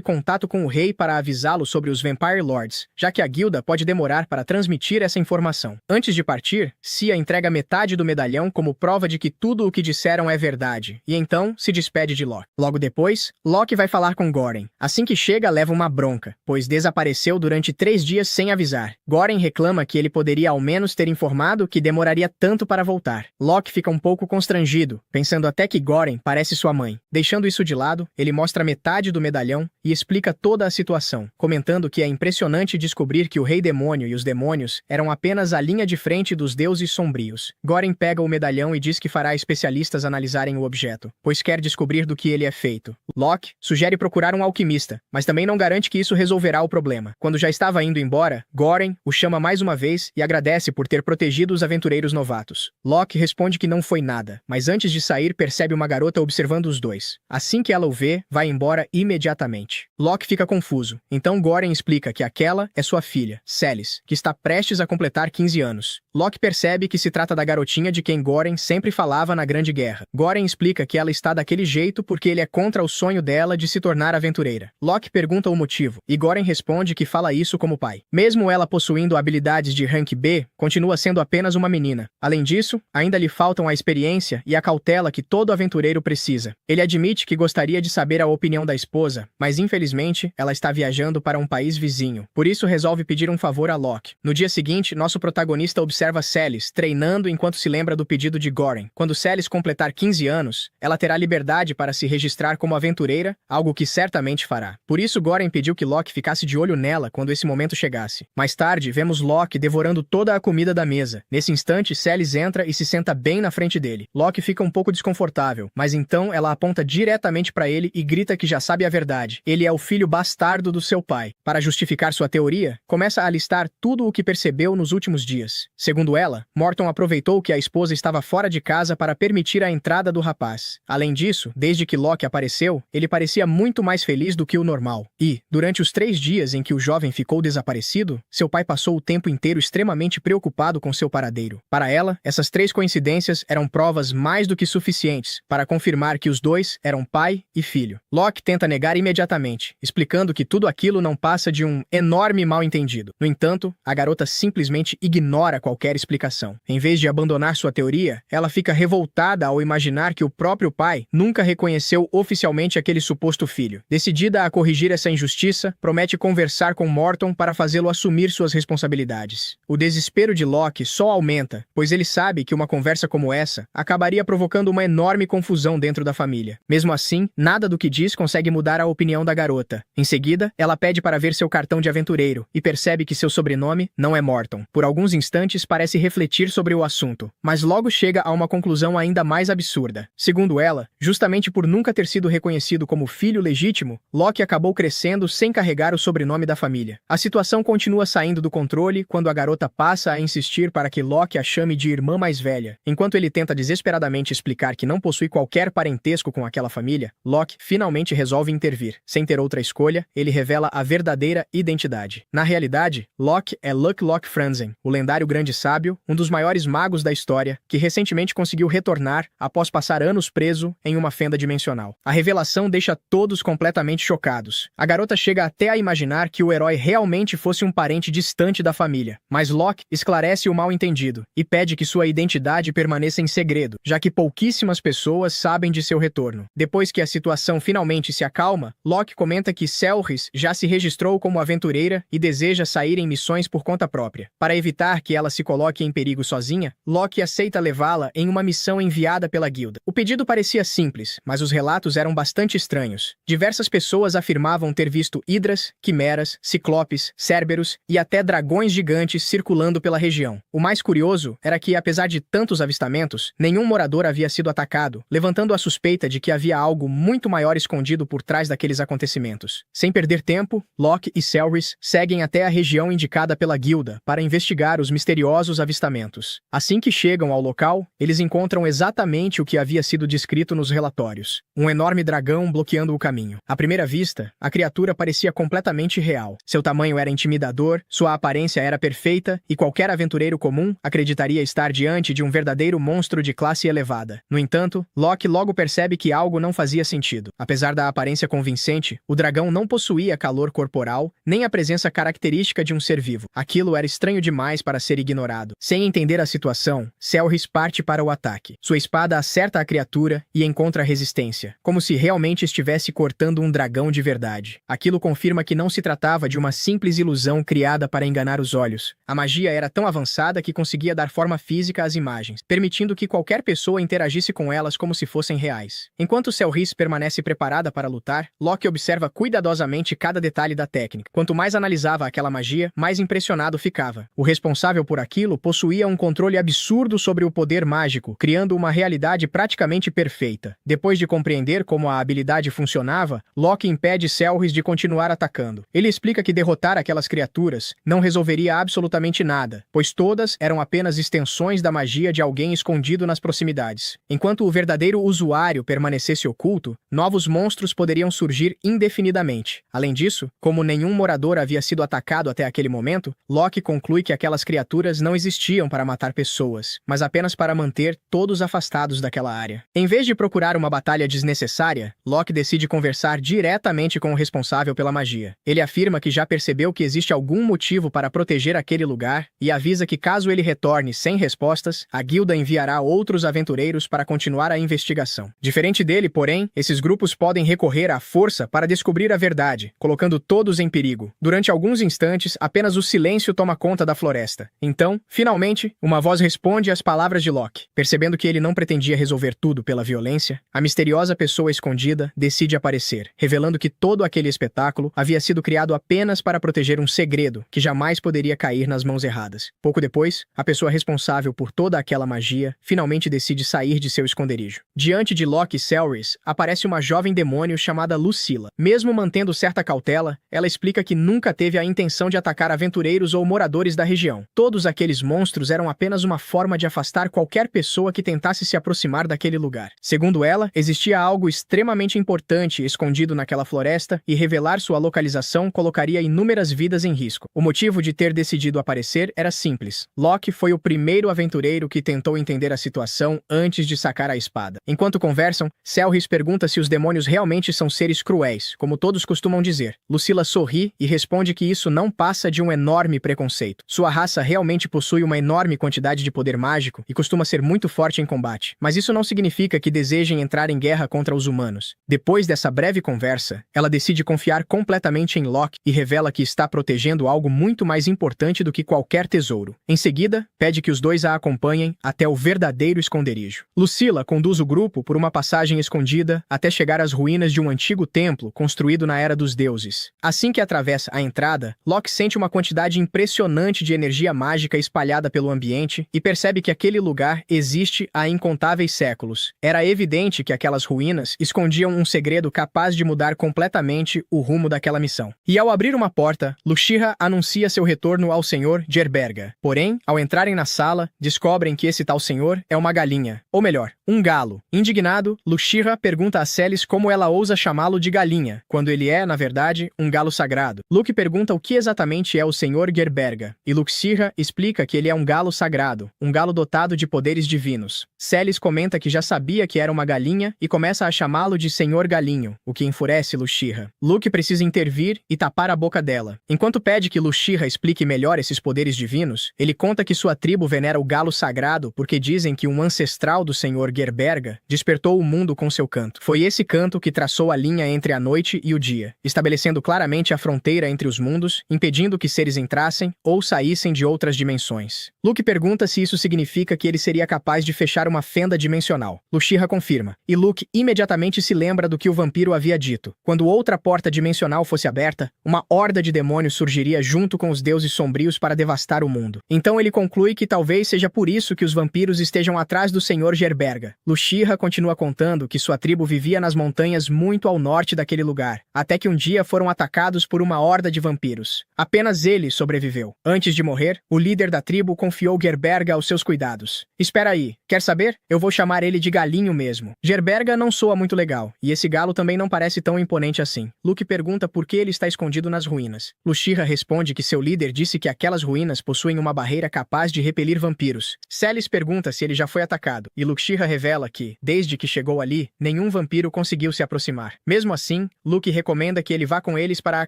contato com o rei para avisá-lo sobre os Vampire Lords, já que a guilda pode demorar para transmitir essa informação. Antes de partir, Cia entrega metade do medalhão como prova de que tudo o que disseram é verdade, e então se despede de Locke. Logo depois, Locke vai falar com Goren. Assim que chega, leva uma bronca, pois desapareceu durante 3 dias sem avisar. Goren reclama que ele poderia ao menos ter informado que demoraria tanto para voltar. Locke fica um pouco constrangido, pensando até que Goren parece sua mãe. Deixando isso de lado, ele mostra metade do medalhão e explica toda a situação, comentando que é impressionante descobrir que o Rei Demônio e os demônios eram apenas a linha de frente dos deuses sombrios. Goren pega o medalhão e diz que fará especialistas analisarem o objeto, pois quer descobrir do que ele é feito. Locke sugere procurar um alquimista, mas também não garante que isso resolverá o problema. Quando já estava indo embora, Goren o chama mais uma vez e agradece por ter protegido os aventureiros novatos. Locke responde que não foi nada, mas antes de sair percebe uma garota observando os dois. Assim que ela o vê, vai embora imediatamente. Locke fica confuso, então Goren explica que aquela é sua filha, Celis, que está prestes a completar 15 anos. Locke percebe que se trata da garotinha de quem Goren sempre falava na Grande Guerra. Goren explica que ela está daquele jeito porque ele é contra o sonho dela de se tornar aventureira. Locke pergunta o motivo, e Goren responde que fala isso como pai. Mesmo ela possuindo habilidades de rank B, continua sendo apenas uma menina. Além disso, ainda lhe faltam a experiência e a cautela que todo aventureiro precisa. Ele admite que gostaria de saber a opinião da esposa, mas infelizmente ela está viajando para um país vizinho. Por isso resolve pedir um favor a Locke. No dia seguinte, nosso protagonista observa Celis treinando enquanto se lembra do pedido de Goren. Quando Celis completar 15 anos, ela terá liberdade para se registrar como aventureira, algo que certamente fará. Por isso Goren pediu que Locke ficasse de olho nela quando esse momento chegasse. Mais tarde, vemos Locke devorando toda a comida da mesa. Nesse instante, Celis entra e se senta bem na frente dele. Locke fica um pouco desconfortável, mas então ela aponta diretamente para ele e grita que já sabe a verdade. Ele é o filho bastardo do seu pai. Para justificar sua teoria, começa a listar tudo o que percebeu nos últimos dias. Segundo ela, Morton aproveitou que a esposa estava fora de casa para permitir a entrada do rapaz. Além disso, desde que Locke apareceu, ele parecia muito mais feliz do que o normal. E, durante os 3 dias em que o jovem ficou desaparecido, seu pai passou o tempo inteiro extremamente preocupado com seu paradeiro. Para ela, essas 3 coincidências eram provas mais do que suficientes para confirmar que os dois eram pai e filho. Locke tenta negar imediatamente, explicando que tudo aquilo não passa de um enorme mal-entendido. No entanto, a garota simplesmente ignora qualquer explicação. Em vez de abandonar sua teoria, ela fica revoltada ao imaginar que o próprio pai nunca reconheceu oficialmente aquele suposto filho. Decidida a corrigir essa injustiça, promete conversar com Morton para fazê-lo assumir suas responsabilidades. O desespero de Locke só aumenta, pois ele sabe que uma conversa como essa acabaria provocando uma enorme confusão dentro da família. Mesmo assim, nada do que diz consegue mudar a opinião da garota. Em seguida, ela pede para ver seu cartão de aventureiro e percebe que seu sobrenome não é Morton. Por alguns instantes parece refletir sobre o assunto, mas logo chega a uma conclusão ainda mais absurda. Segundo ela, justamente por nunca ter sido reconhecido como filho legítimo, Locke acabou crescendo sem carregar o sobrenome da família. A situação continua saindo do controle quando a garota passa a insistir para que Locke a chame de irmã mais velha. Enquanto ele tenta desesperadamente explicar que não possui qualquer parentesco com aquela família, Locke finalmente resolve intervir. Sem ter outra escolha, ele revela a verdadeira identidade. Na realidade, Locke é Luck Locke Franzen, o lendário grande sábio, um dos maiores magos da história, que recentemente conseguiu retornar após passar anos preso em uma fenda dimensional. A revelação deixa todos completamente chocados. A garota chega até a imaginar que o herói realmente fosse um parente distante da família, mas Locke esclarece o mal-entendido e pede que sua identidade permaneça em segredo, já que pouquíssimas pessoas sabem de seu retorno. Depois que a situação finalmente se acalma, Locke comenta que Selhris já se registrou como aventureira e deseja sair em missões por conta própria. Para evitar que ela se coloque em perigo sozinha, Locke aceita levá-la em uma missão enviada pela guilda. O pedido parecia simples, mas os relatos eram bastante estranhos. Diversas pessoas afirmavam ter visto hidras, quimeras, ciclopes, cérberos e até dragões gigantes circulando pela região. O mais curioso era que, apesar de tantos avistamentos, nenhum morador havia sido atacado, levantando a suspeita de que havia algo muito maior escondido por trás daqueles acontecimentos. Sem perder tempo, Locke e Selhris seguem até a região indicada pela guilda para investigar os misteriosos avistamentos. Assim que chegam ao local, eles encontram exatamente o que havia sido descrito nos relatórios: um enorme dragão bloqueando o caminho. À primeira vista, a criatura parecia completamente real. Seu tamanho era intimidador, sua aparência era perfeita e qualquer aventureiro comum acreditaria estar diante de um verdadeiro monstro de classe elevada. No entanto, Locke logo percebe que algo não fazia sentido. Apesar da aparência convincente, o dragão não possuía calor corporal, nem a presença característica de um ser vivo. Aquilo era estranho demais para ser ignorado. Sem entender a situação, Selrys parte para o ataque. Sua espada acerta a criatura e encontra resistência, como se realmente estivesse cortando um dragão de verdade. Aquilo confirma que não se tratava de uma simples ilusão criada para enganar os olhos. A magia era tão avançada que conseguia dar forma física às imagens, permitindo que qualquer pessoa interagisse com elas como se fossem reais. Enquanto Selrys permanece preparada para lutar, Loki observa cuidadosamente cada detalhe da técnica. Quanto mais analisava aquela magia, mais impressionado ficava. O responsável por aquilo possuía um controle absurdo sobre o poder mágico, criando uma realidade praticamente perfeita. Depois de compreender como a habilidade funcionava, Loki impede Selrys de continuar atacando. Ele explica que derrotar aquelas criaturas não resolveria absolutamente nada, pois todas eram apenas extensões da magia de alguém escondido nas proximidades. Enquanto o verdadeiro usuário permanecesse oculto, novos monstros poderiam surgir indefinidamente. Além disso, como nenhum morador havia sido atacado até aquele momento, Loki conclui que aquelas criaturas não existiam para matar pessoas, mas apenas para manter todos afastados daquela área. Em vez de procurar uma batalha desnecessária, Loki decide conversar diretamente com o responsável pela magia. Ele afirma que já percebeu que existe algum motivo para proteger aquele lugar e avisa que caso ele retorne sem respostas, a guilda enviará outros aventureiros para continuar a investigação. Diferente dele, porém, esses grupos podem recorrer à força para descobrir a verdade, colocando todos em perigo. Durante alguns instantes, apenas o silêncio toma conta da floresta. Então, finalmente, uma voz responde às palavras de Loki. Percebendo que ele não pretendia resolver tudo pela violência, a misteriosa pessoa escondida decide aparecer, revelando que todo aquele espetáculo havia sido criado apenas para proteger um segredo que jamais poderia cair nas mãos erradas. Pouco depois, a pessoa responsável por toda aquela magia finalmente decide sair de seu esconderijo. Diante de Loki e Selrys, aparece uma jovem demônio chamada Lucilla. Mesmo mantendo certa cautela, ela explica que nunca teve a intenção de atacar aventureiros ou moradores da região. Todos aqueles monstros eram apenas uma forma de afastar qualquer pessoa que tentasse se aproximar daquele lugar. Segundo ela, existia algo extremamente importante escondido naquela floresta e revelar sua localização colocaria inúmeras vidas em risco. O motivo de ter decidido aparecer era simples. Loki foi o primeiro aventureiro que tentou entender a situação antes de sacar a espada. Enquanto conversam, Selrys pergunta se os demônios realmente são seres cruéis, como todos costumam dizer. Lucilla sorri e responde que isso não passa de um enorme preconceito. Sua raça realmente possui uma enorme quantidade de poder mágico e costuma ser muito forte em combate, mas isso não significa que desejem entrar em guerra contra os humanos. Depois dessa breve conversa, ela decide confiar completamente em Loki e revela que está protegendo algo muito mais importante do que qualquer tesouro. Em seguida, pede que os dois a acompanhem até o verdadeiro esconderijo. Lucilla conduz o grupo por uma passagem escondida até chegar às ruínas de um antigo templo construído na Era dos Deuses. Assim que atravessa a entrada, Loki sente uma quantidade impressionante de energia mágica espalhada pelo ambiente e percebe que aquele lugar existe há incontáveis séculos. Era evidente que aquelas ruínas escondiam um segredo capaz de mudar completamente o rumo daquela missão. E ao abrir uma porta, Lucilla anuncia seu retorno ao Senhor Gerberga. Porém, ao entrarem na sala, descobrem que esse tal senhor é uma galinha. Ou melhor, um galo. Indignado, Lucilla pergunta a Celis como ela ousa chamá-lo de galinha, quando ele é, na verdade, um galo sagrado. Luke pergunta o que exatamente é o Senhor Gerberga, e Lucilla explica que ele é um galo sagrado, um galo dotado de poderes divinos. Celis comenta que já sabia que era uma galinha e começa a chamá-lo de Senhor Galinho, o que enfurece Lucilla. Luke precisa intervir e tapar a boca dela. Enquanto pede que Lucilla explique melhor esses poderes divinos, ele conta que sua tribo venera o galo sagrado porque dizem que um ancestral do Senhor Gerberga despertou o mundo com seu canto. Foi esse canto que traçou a linha entre a noite e o dia, estabelecendo claramente a fronteira entre os mundos, impedindo que seres entrassem ou saíssem de outras dimensões. Luke pergunta se isso significa que ele seria capaz de fechar uma fenda dimensional. Lucilla confirma, e Luke imediatamente se lembra do que o vampiro havia dito. Quando outra porta dimensional fosse aberta, uma horda de demônios surgiria junto com os deuses sombrios para devastar o mundo. Então ele conclui que talvez seja por isso que os vampiros estejam atrás do Senhor Gerberga. Lucilla continua contando que sua tribo vivia nas montanhas muito ao norte daquele lugar, até que um dia foram atacados por uma horda de vampiros. Apenas ele sobreviveu. Antes de morrer, o líder da tribo confiou Gerberga aos seus cuidados. Espera aí, quer saber? Eu vou chamar ele de galinho mesmo. Gerberga não soa muito legal, e esse galo também não parece tão imponente assim. Luke pergunta por que ele está escondido nas ruínas. Lucilla responde que seu líder disse que aquelas ruínas possuem uma barreira capaz de repelir vampiros. Celis pergunta se ele já foi atacado, e Lucilla revela que, desde que chegou ali, nenhum vampiro conseguiu se aproximar. Mesmo assim, Luke recomenda que ele vá com eles para a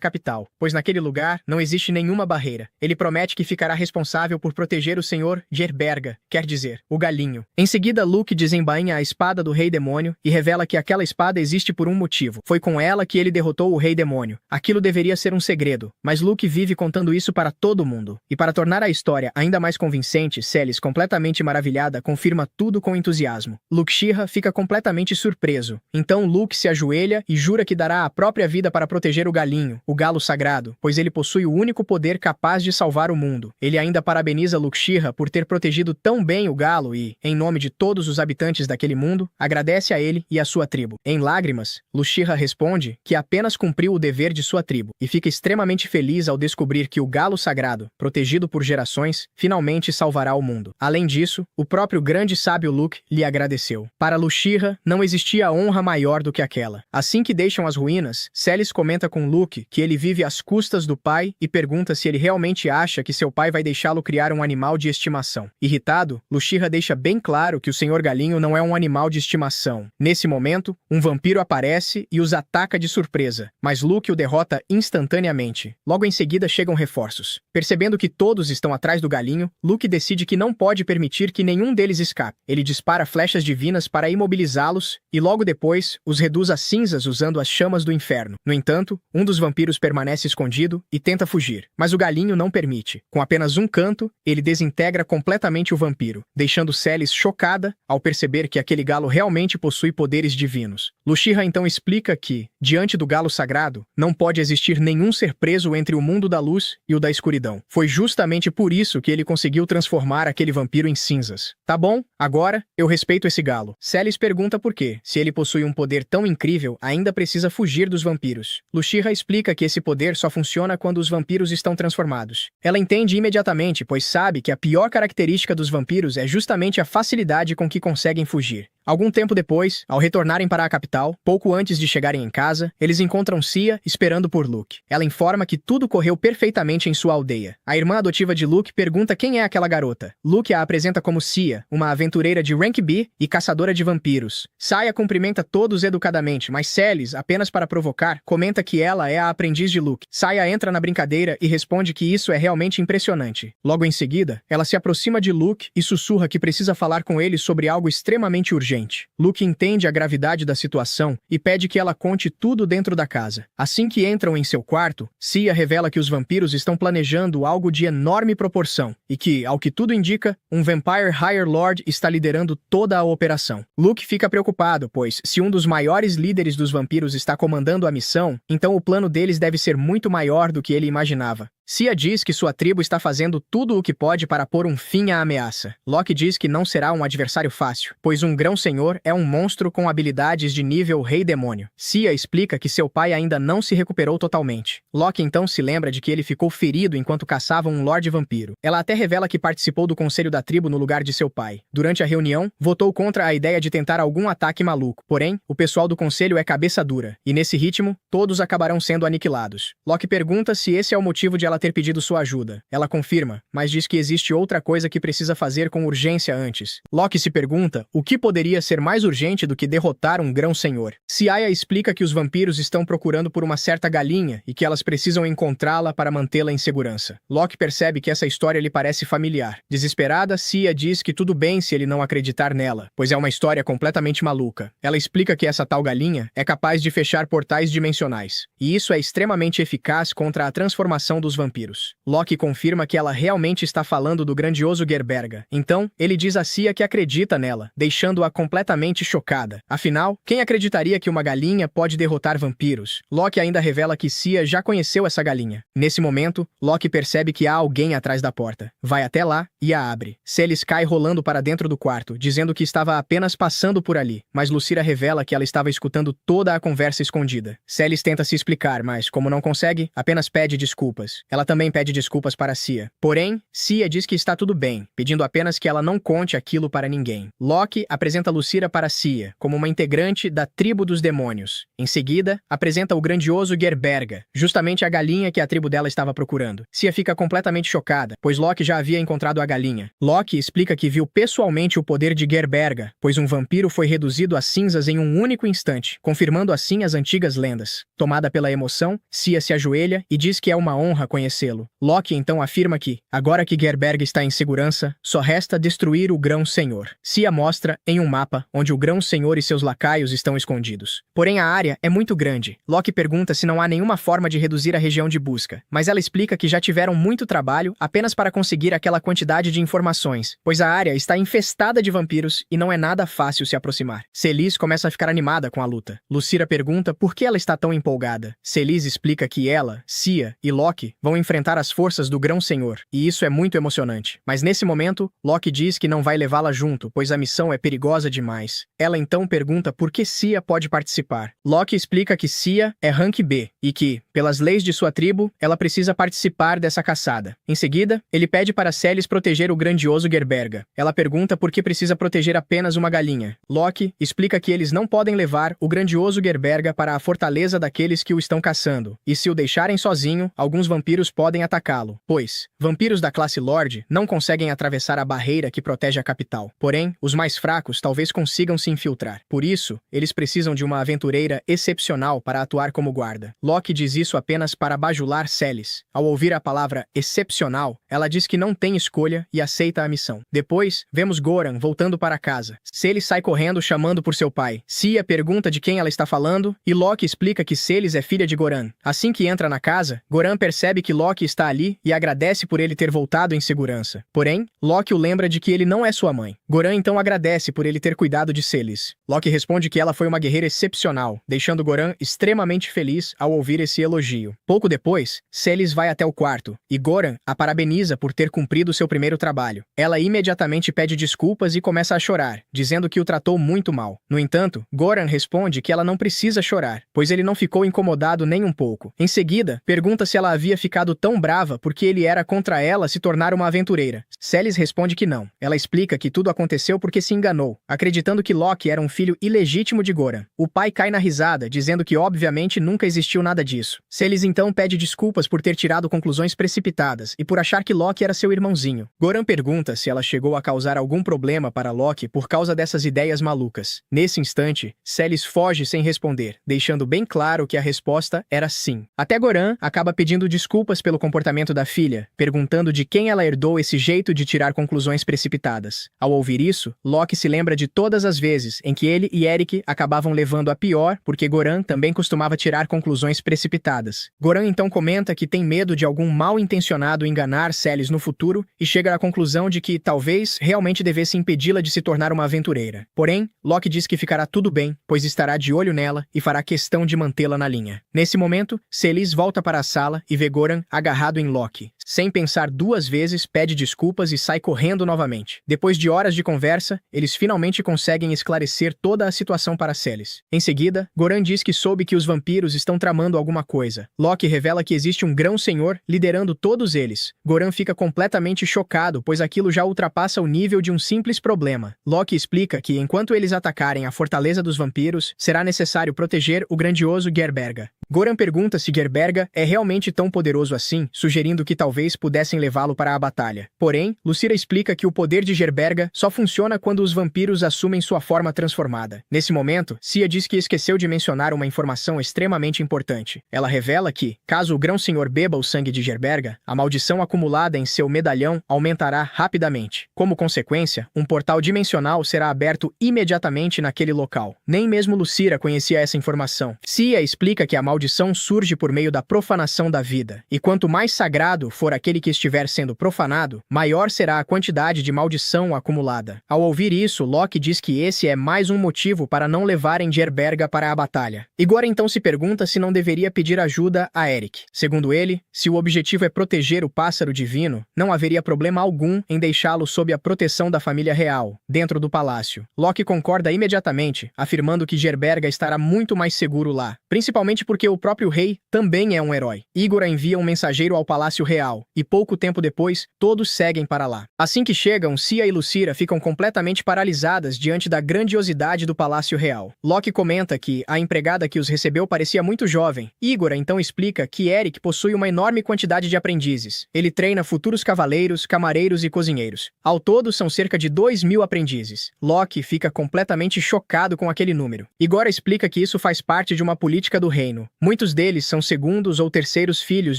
capital, pois naquele lugar não existe nenhuma barreira. Ele promete que ficará responsável por proteger o Senhor Gerberga, quer dizer, o galinho. Em seguida, Luke desembainha a espada do Rei Demônio e revela que aquela espada existe por um motivo. Foi com ela que ele derrotou o Rei Demônio. Aquilo deveria ser um segredo, mas Luke vive contando isso para todo mundo. E para tornar a história ainda mais convincente, Celes, completamente maravilhada, confirma tudo com entusiasmo. Luke Shira fica completamente surpreso. Então Luke se ajoelha e jura que dará a própria vida para proteger o galinho, o galo sagrado, pois ele possui o único poder capaz de salvar o mundo. Ele ainda parabeniza Luke Shira por ter protegido tão bem o galo e, em nome de todos os habitantes daquele mundo, agradece a ele e a sua tribo. Em lágrimas, Luke Shira responde que apenas cumpriu o dever de sua tribo e fica extremamente feliz ao descobrir que o galo sagrado, protegido por gerações, finalmente salvará o mundo. Além disso, o próprio grande sábio Luke lhe agradeceu. Para Luke Shira, não existia honra maior do que aquela. Assim que deixam as ruínas, Celes comenta com Luke que ele vive às custas do pai e pergunta se ele realmente acha que seu pai vai deixá-lo criar um animal de estimação. Irritado, Luke Shira deixa bem claro que o Senhor Galinho não é um animal de estimação. Nesse momento, um vampiro aparece e os ataca de surpresa, mas Luke o derrota instantaneamente. Logo em seguida chegam reforços. Percebendo que todos estão atrás do galinho, Luke decide que não pode permitir que nenhum deles escape. Ele dispara flechas divinas para imobilizá-los e logo depois os reduz a cinzas usando as chamas do inferno. No entanto, um dos vampiros permanece escondido e tenta fugir, mas o galinho não permite. Com apenas um canto, ele desintegra completamente o vampiro, deixando Celes chocada ao perceber que aquele galo realmente possui poderes divinos. Luke Shira então explica que, diante do galo sagrado, não pode existir nenhum ser preso entre o mundo da luz e o da escuridão. Foi justamente por isso que ele conseguiu transformar aquele vampiro em cinzas. Tá bom, agora eu respeito esse galo. Celes pergunta por quê, se ele possui um poder tão incrível, ainda precisa fugir dos vampiros. Luke Shira explica que esse poder só funciona quando os vampiros estão transformados. Ela entende imediatamente, pois sabe que a pior característica dos vampiros é justamente a facilidade com que conseguem fugir. Algum tempo depois, ao retornarem para a capital, pouco antes de chegarem em casa, eles encontram Cia esperando por Luke. Ela informa que tudo correu perfeitamente em sua aldeia. A irmã adotiva de Luke pergunta quem é aquela garota. Luke a apresenta como Cia, uma aventureira de Rank B e caçadora de vampiros. Cia cumprimenta todos educadamente, mas Celes, apenas para provocar, comenta que ela é a aprendiz de Luke. Cia entra na brincadeira e responde que isso é realmente impressionante. Logo em seguida, ela se aproxima de Luke e sussurra que precisa falar com ele sobre algo extremamente urgente. Luke entende a gravidade da situação e pede que ela conte tudo dentro da casa. Assim que entram em seu quarto, Cia revela que os vampiros estão planejando algo de enorme proporção e que, ao que tudo indica, um Vampire Higher Lord está liderando toda a operação. Luke fica preocupado, pois, se um dos maiores líderes dos vampiros está comandando a missão, então o plano deles deve ser muito maior do que ele imaginava. Cia diz que sua tribo está fazendo tudo o que pode para pôr um fim à ameaça. Loki diz que não será um adversário fácil, pois um grão-senhor é um monstro com habilidades de nível Rei Demônio. Cia explica que seu pai ainda não se recuperou totalmente. Loki então se lembra de que ele ficou ferido enquanto caçava um Lorde Vampiro. Ela até revela que participou do conselho da tribo no lugar de seu pai. Durante a reunião, votou contra a ideia de tentar algum ataque maluco. Porém, o pessoal do conselho é cabeça dura, e nesse ritmo, todos acabarão sendo aniquilados. Loki pergunta se esse é o motivo de ela ter pedido sua ajuda. Ela confirma, mas diz que existe outra coisa que precisa fazer com urgência antes. Loki se pergunta o que poderia ser mais urgente do que derrotar um grão-senhor. Cia explica que os vampiros estão procurando por uma certa galinha e que elas precisam encontrá-la para mantê-la em segurança. Loki percebe que essa história lhe parece familiar. Desesperada, Cia diz que tudo bem se ele não acreditar nela, pois é uma história completamente maluca. Ela explica que essa tal galinha é capaz de fechar portais dimensionais, e isso é extremamente eficaz contra a transformação dos vampiros. Loki confirma que ela realmente está falando do grandioso Gerberga. Então, ele diz a Cia que acredita nela, deixando-a completamente chocada. Afinal, quem acreditaria que uma galinha pode derrotar vampiros? Loki ainda revela que Cia já conheceu essa galinha. Nesse momento, Loki percebe que há alguém atrás da porta. Vai até lá e a abre. Celes cai rolando para dentro do quarto, dizendo que estava apenas passando por ali, mas Lucira revela que ela estava escutando toda a conversa escondida. Celes tenta se explicar, mas, como não consegue, apenas pede desculpas. Ela também pede desculpas para Cia. Porém, Cia diz que está tudo bem, pedindo apenas que ela não conte aquilo para ninguém. Loki apresenta Lucira para Cia, como uma integrante da tribo dos demônios. Em seguida, apresenta o grandioso Gerberga, justamente a galinha que a tribo dela estava procurando. Cia fica completamente chocada, pois Loki já havia encontrado a galinha. Loki explica que viu pessoalmente o poder de Gerberga, pois um vampiro foi reduzido a cinzas em um único instante, confirmando assim as antigas lendas. Tomada pela emoção, Cia se ajoelha e diz que é uma honra conhecê-lo. Loki então afirma que, agora que Gerberga está em segurança, só resta destruir o Grão-Senhor. Cia mostra, em um mapa, onde o Grão-Senhor e seus lacaios estão escondidos. Porém, a área é muito grande. Loki pergunta se não há nenhuma forma de reduzir a região de busca, mas ela explica que já tiveram muito trabalho apenas para conseguir aquela quantidade de informações, pois a área está infestada de vampiros e não é nada fácil se aproximar. Celis começa a ficar animada com a luta. Lucira pergunta por que ela está tão empolgada. Celis explica que ela, Cia e Loki vão enfrentar as forças do Grão-Senhor, e isso é muito emocionante. Mas nesse momento, Loki diz que não vai levá-la junto, pois a missão é perigosa demais. Ela então pergunta por que Cia pode participar. Loki explica que Cia é rank B, e que, pelas leis de sua tribo, ela precisa participar dessa caçada. Em seguida, ele pede para Celis proteger o grandioso Gerberga. Ela pergunta por que precisa proteger apenas uma galinha. Loki explica que eles não podem levar o grandioso Gerberga para a fortaleza daqueles que o estão caçando, e se o deixarem sozinho, alguns vampiros podem atacá-lo, pois vampiros da classe Lorde não conseguem atravessar a barreira que protege a capital. Porém, os mais fracos talvez consigam se infiltrar. Por isso, eles precisam de uma aventureira excepcional para atuar como guarda. Loki diz isso apenas para bajular Celis. Ao ouvir a palavra excepcional, ela diz que não tem escolha e aceita a missão. Depois, vemos Goran voltando para casa. Celis sai correndo chamando por seu pai. Cia pergunta de quem ela está falando e Loki explica que Celis é filha de Goran. Assim que entra na casa, Goran percebe que Loki está ali e agradece por ele ter voltado em segurança. Porém, Loki o lembra de que ele não é sua mãe. Goran então agradece por ele ter cuidado de Celis. Loki responde que ela foi uma guerreira excepcional, deixando Goran extremamente feliz ao ouvir esse elogio. Pouco depois, Celis vai até o quarto e Goran a parabeniza por ter cumprido seu primeiro trabalho. Ela imediatamente pede desculpas e começa a chorar, dizendo que o tratou muito mal. No entanto, Goran responde que ela não precisa chorar, pois ele não ficou incomodado nem um pouco. Em seguida, pergunta se ela havia ficado tão brava porque ele era contra ela se tornar uma aventureira. Celis responde que não. Ela explica que tudo aconteceu porque se enganou, acreditando que Loki era um filho ilegítimo de Goran. O pai cai na risada, dizendo que obviamente nunca existiu nada disso. Celis então pede desculpas por ter tirado conclusões precipitadas e por achar que Loki era seu irmãozinho. Goran pergunta se ela chegou a causar algum problema para Loki por causa dessas ideias malucas. Nesse instante, Celis foge sem responder, deixando bem claro que a resposta era sim. Até Goran acaba pedindo desculpas pelo comportamento da filha, perguntando de quem ela herdou esse jeito de tirar conclusões precipitadas. Ao ouvir isso, Loki se lembra de todas as vezes em que ele e Eric acabavam levando a pior porque Goran também costumava tirar conclusões precipitadas. Goran então comenta que tem medo de algum mal-intencionado enganar Celis no futuro e chega à conclusão de que talvez realmente devesse impedi-la de se tornar uma aventureira. Porém, Loki diz que ficará tudo bem, pois estará de olho nela e fará questão de mantê-la na linha. Nesse momento, Celis volta para a sala e vê Goran agarrado em Loki. Sem pensar duas vezes, pede desculpas e sai correndo novamente. Depois de horas de conversa, eles finalmente conseguem esclarecer toda a situação para Celis. Em seguida, Goran diz que soube que os vampiros estão tramando alguma coisa. Loki revela que existe um Grão-Senhor liderando todos eles. Goran fica completamente chocado, pois aquilo já ultrapassa o nível de um simples problema. Loki explica que enquanto eles atacarem a fortaleza dos vampiros, será necessário proteger o grandioso Gerberga. Goran pergunta se Gerberga é realmente tão poderoso assim, sugerindo que talvez pudessem levá-lo para a batalha. Porém, Lucira explica que o poder de Gerberga só funciona quando os vampiros assumem sua forma transformada. Nesse momento, Cia diz que esqueceu de mencionar uma informação extremamente importante. Ela revela que, caso o Grão-Senhor beba o sangue de Gerberga, a maldição acumulada em seu medalhão aumentará rapidamente. Como consequência, um portal dimensional será aberto imediatamente naquele local. Nem mesmo Lucira conhecia essa informação. Cia explica que a maldição surge por meio da profanação da vida, e quanto mais sagrado for for aquele que estiver sendo profanado, maior será a quantidade de maldição acumulada. Ao ouvir isso, Loki diz que esse é mais um motivo para não levarem Gerberga para a batalha. Igor então se pergunta se não deveria pedir ajuda a Eric. Segundo ele, se o objetivo é proteger o pássaro divino, não haveria problema algum em deixá-lo sob a proteção da família real, dentro do palácio. Loki concorda imediatamente, afirmando que Gerberga estará muito mais seguro lá, principalmente porque o próprio rei também é um herói. Igor envia um mensageiro ao Palácio Real, e pouco tempo depois, todos seguem para lá. Assim que chegam, Cia e Lucira ficam completamente paralisadas diante da grandiosidade do Palácio Real. Loki comenta que a empregada que os recebeu parecia muito jovem. Igor então explica que Eric possui uma enorme quantidade de aprendizes. Ele treina futuros cavaleiros, camareiros e cozinheiros. Ao todo, são cerca de 2.000 aprendizes. Loki fica completamente chocado com aquele número. Igor explica que isso faz parte de uma política do reino. Muitos deles são segundos ou terceiros filhos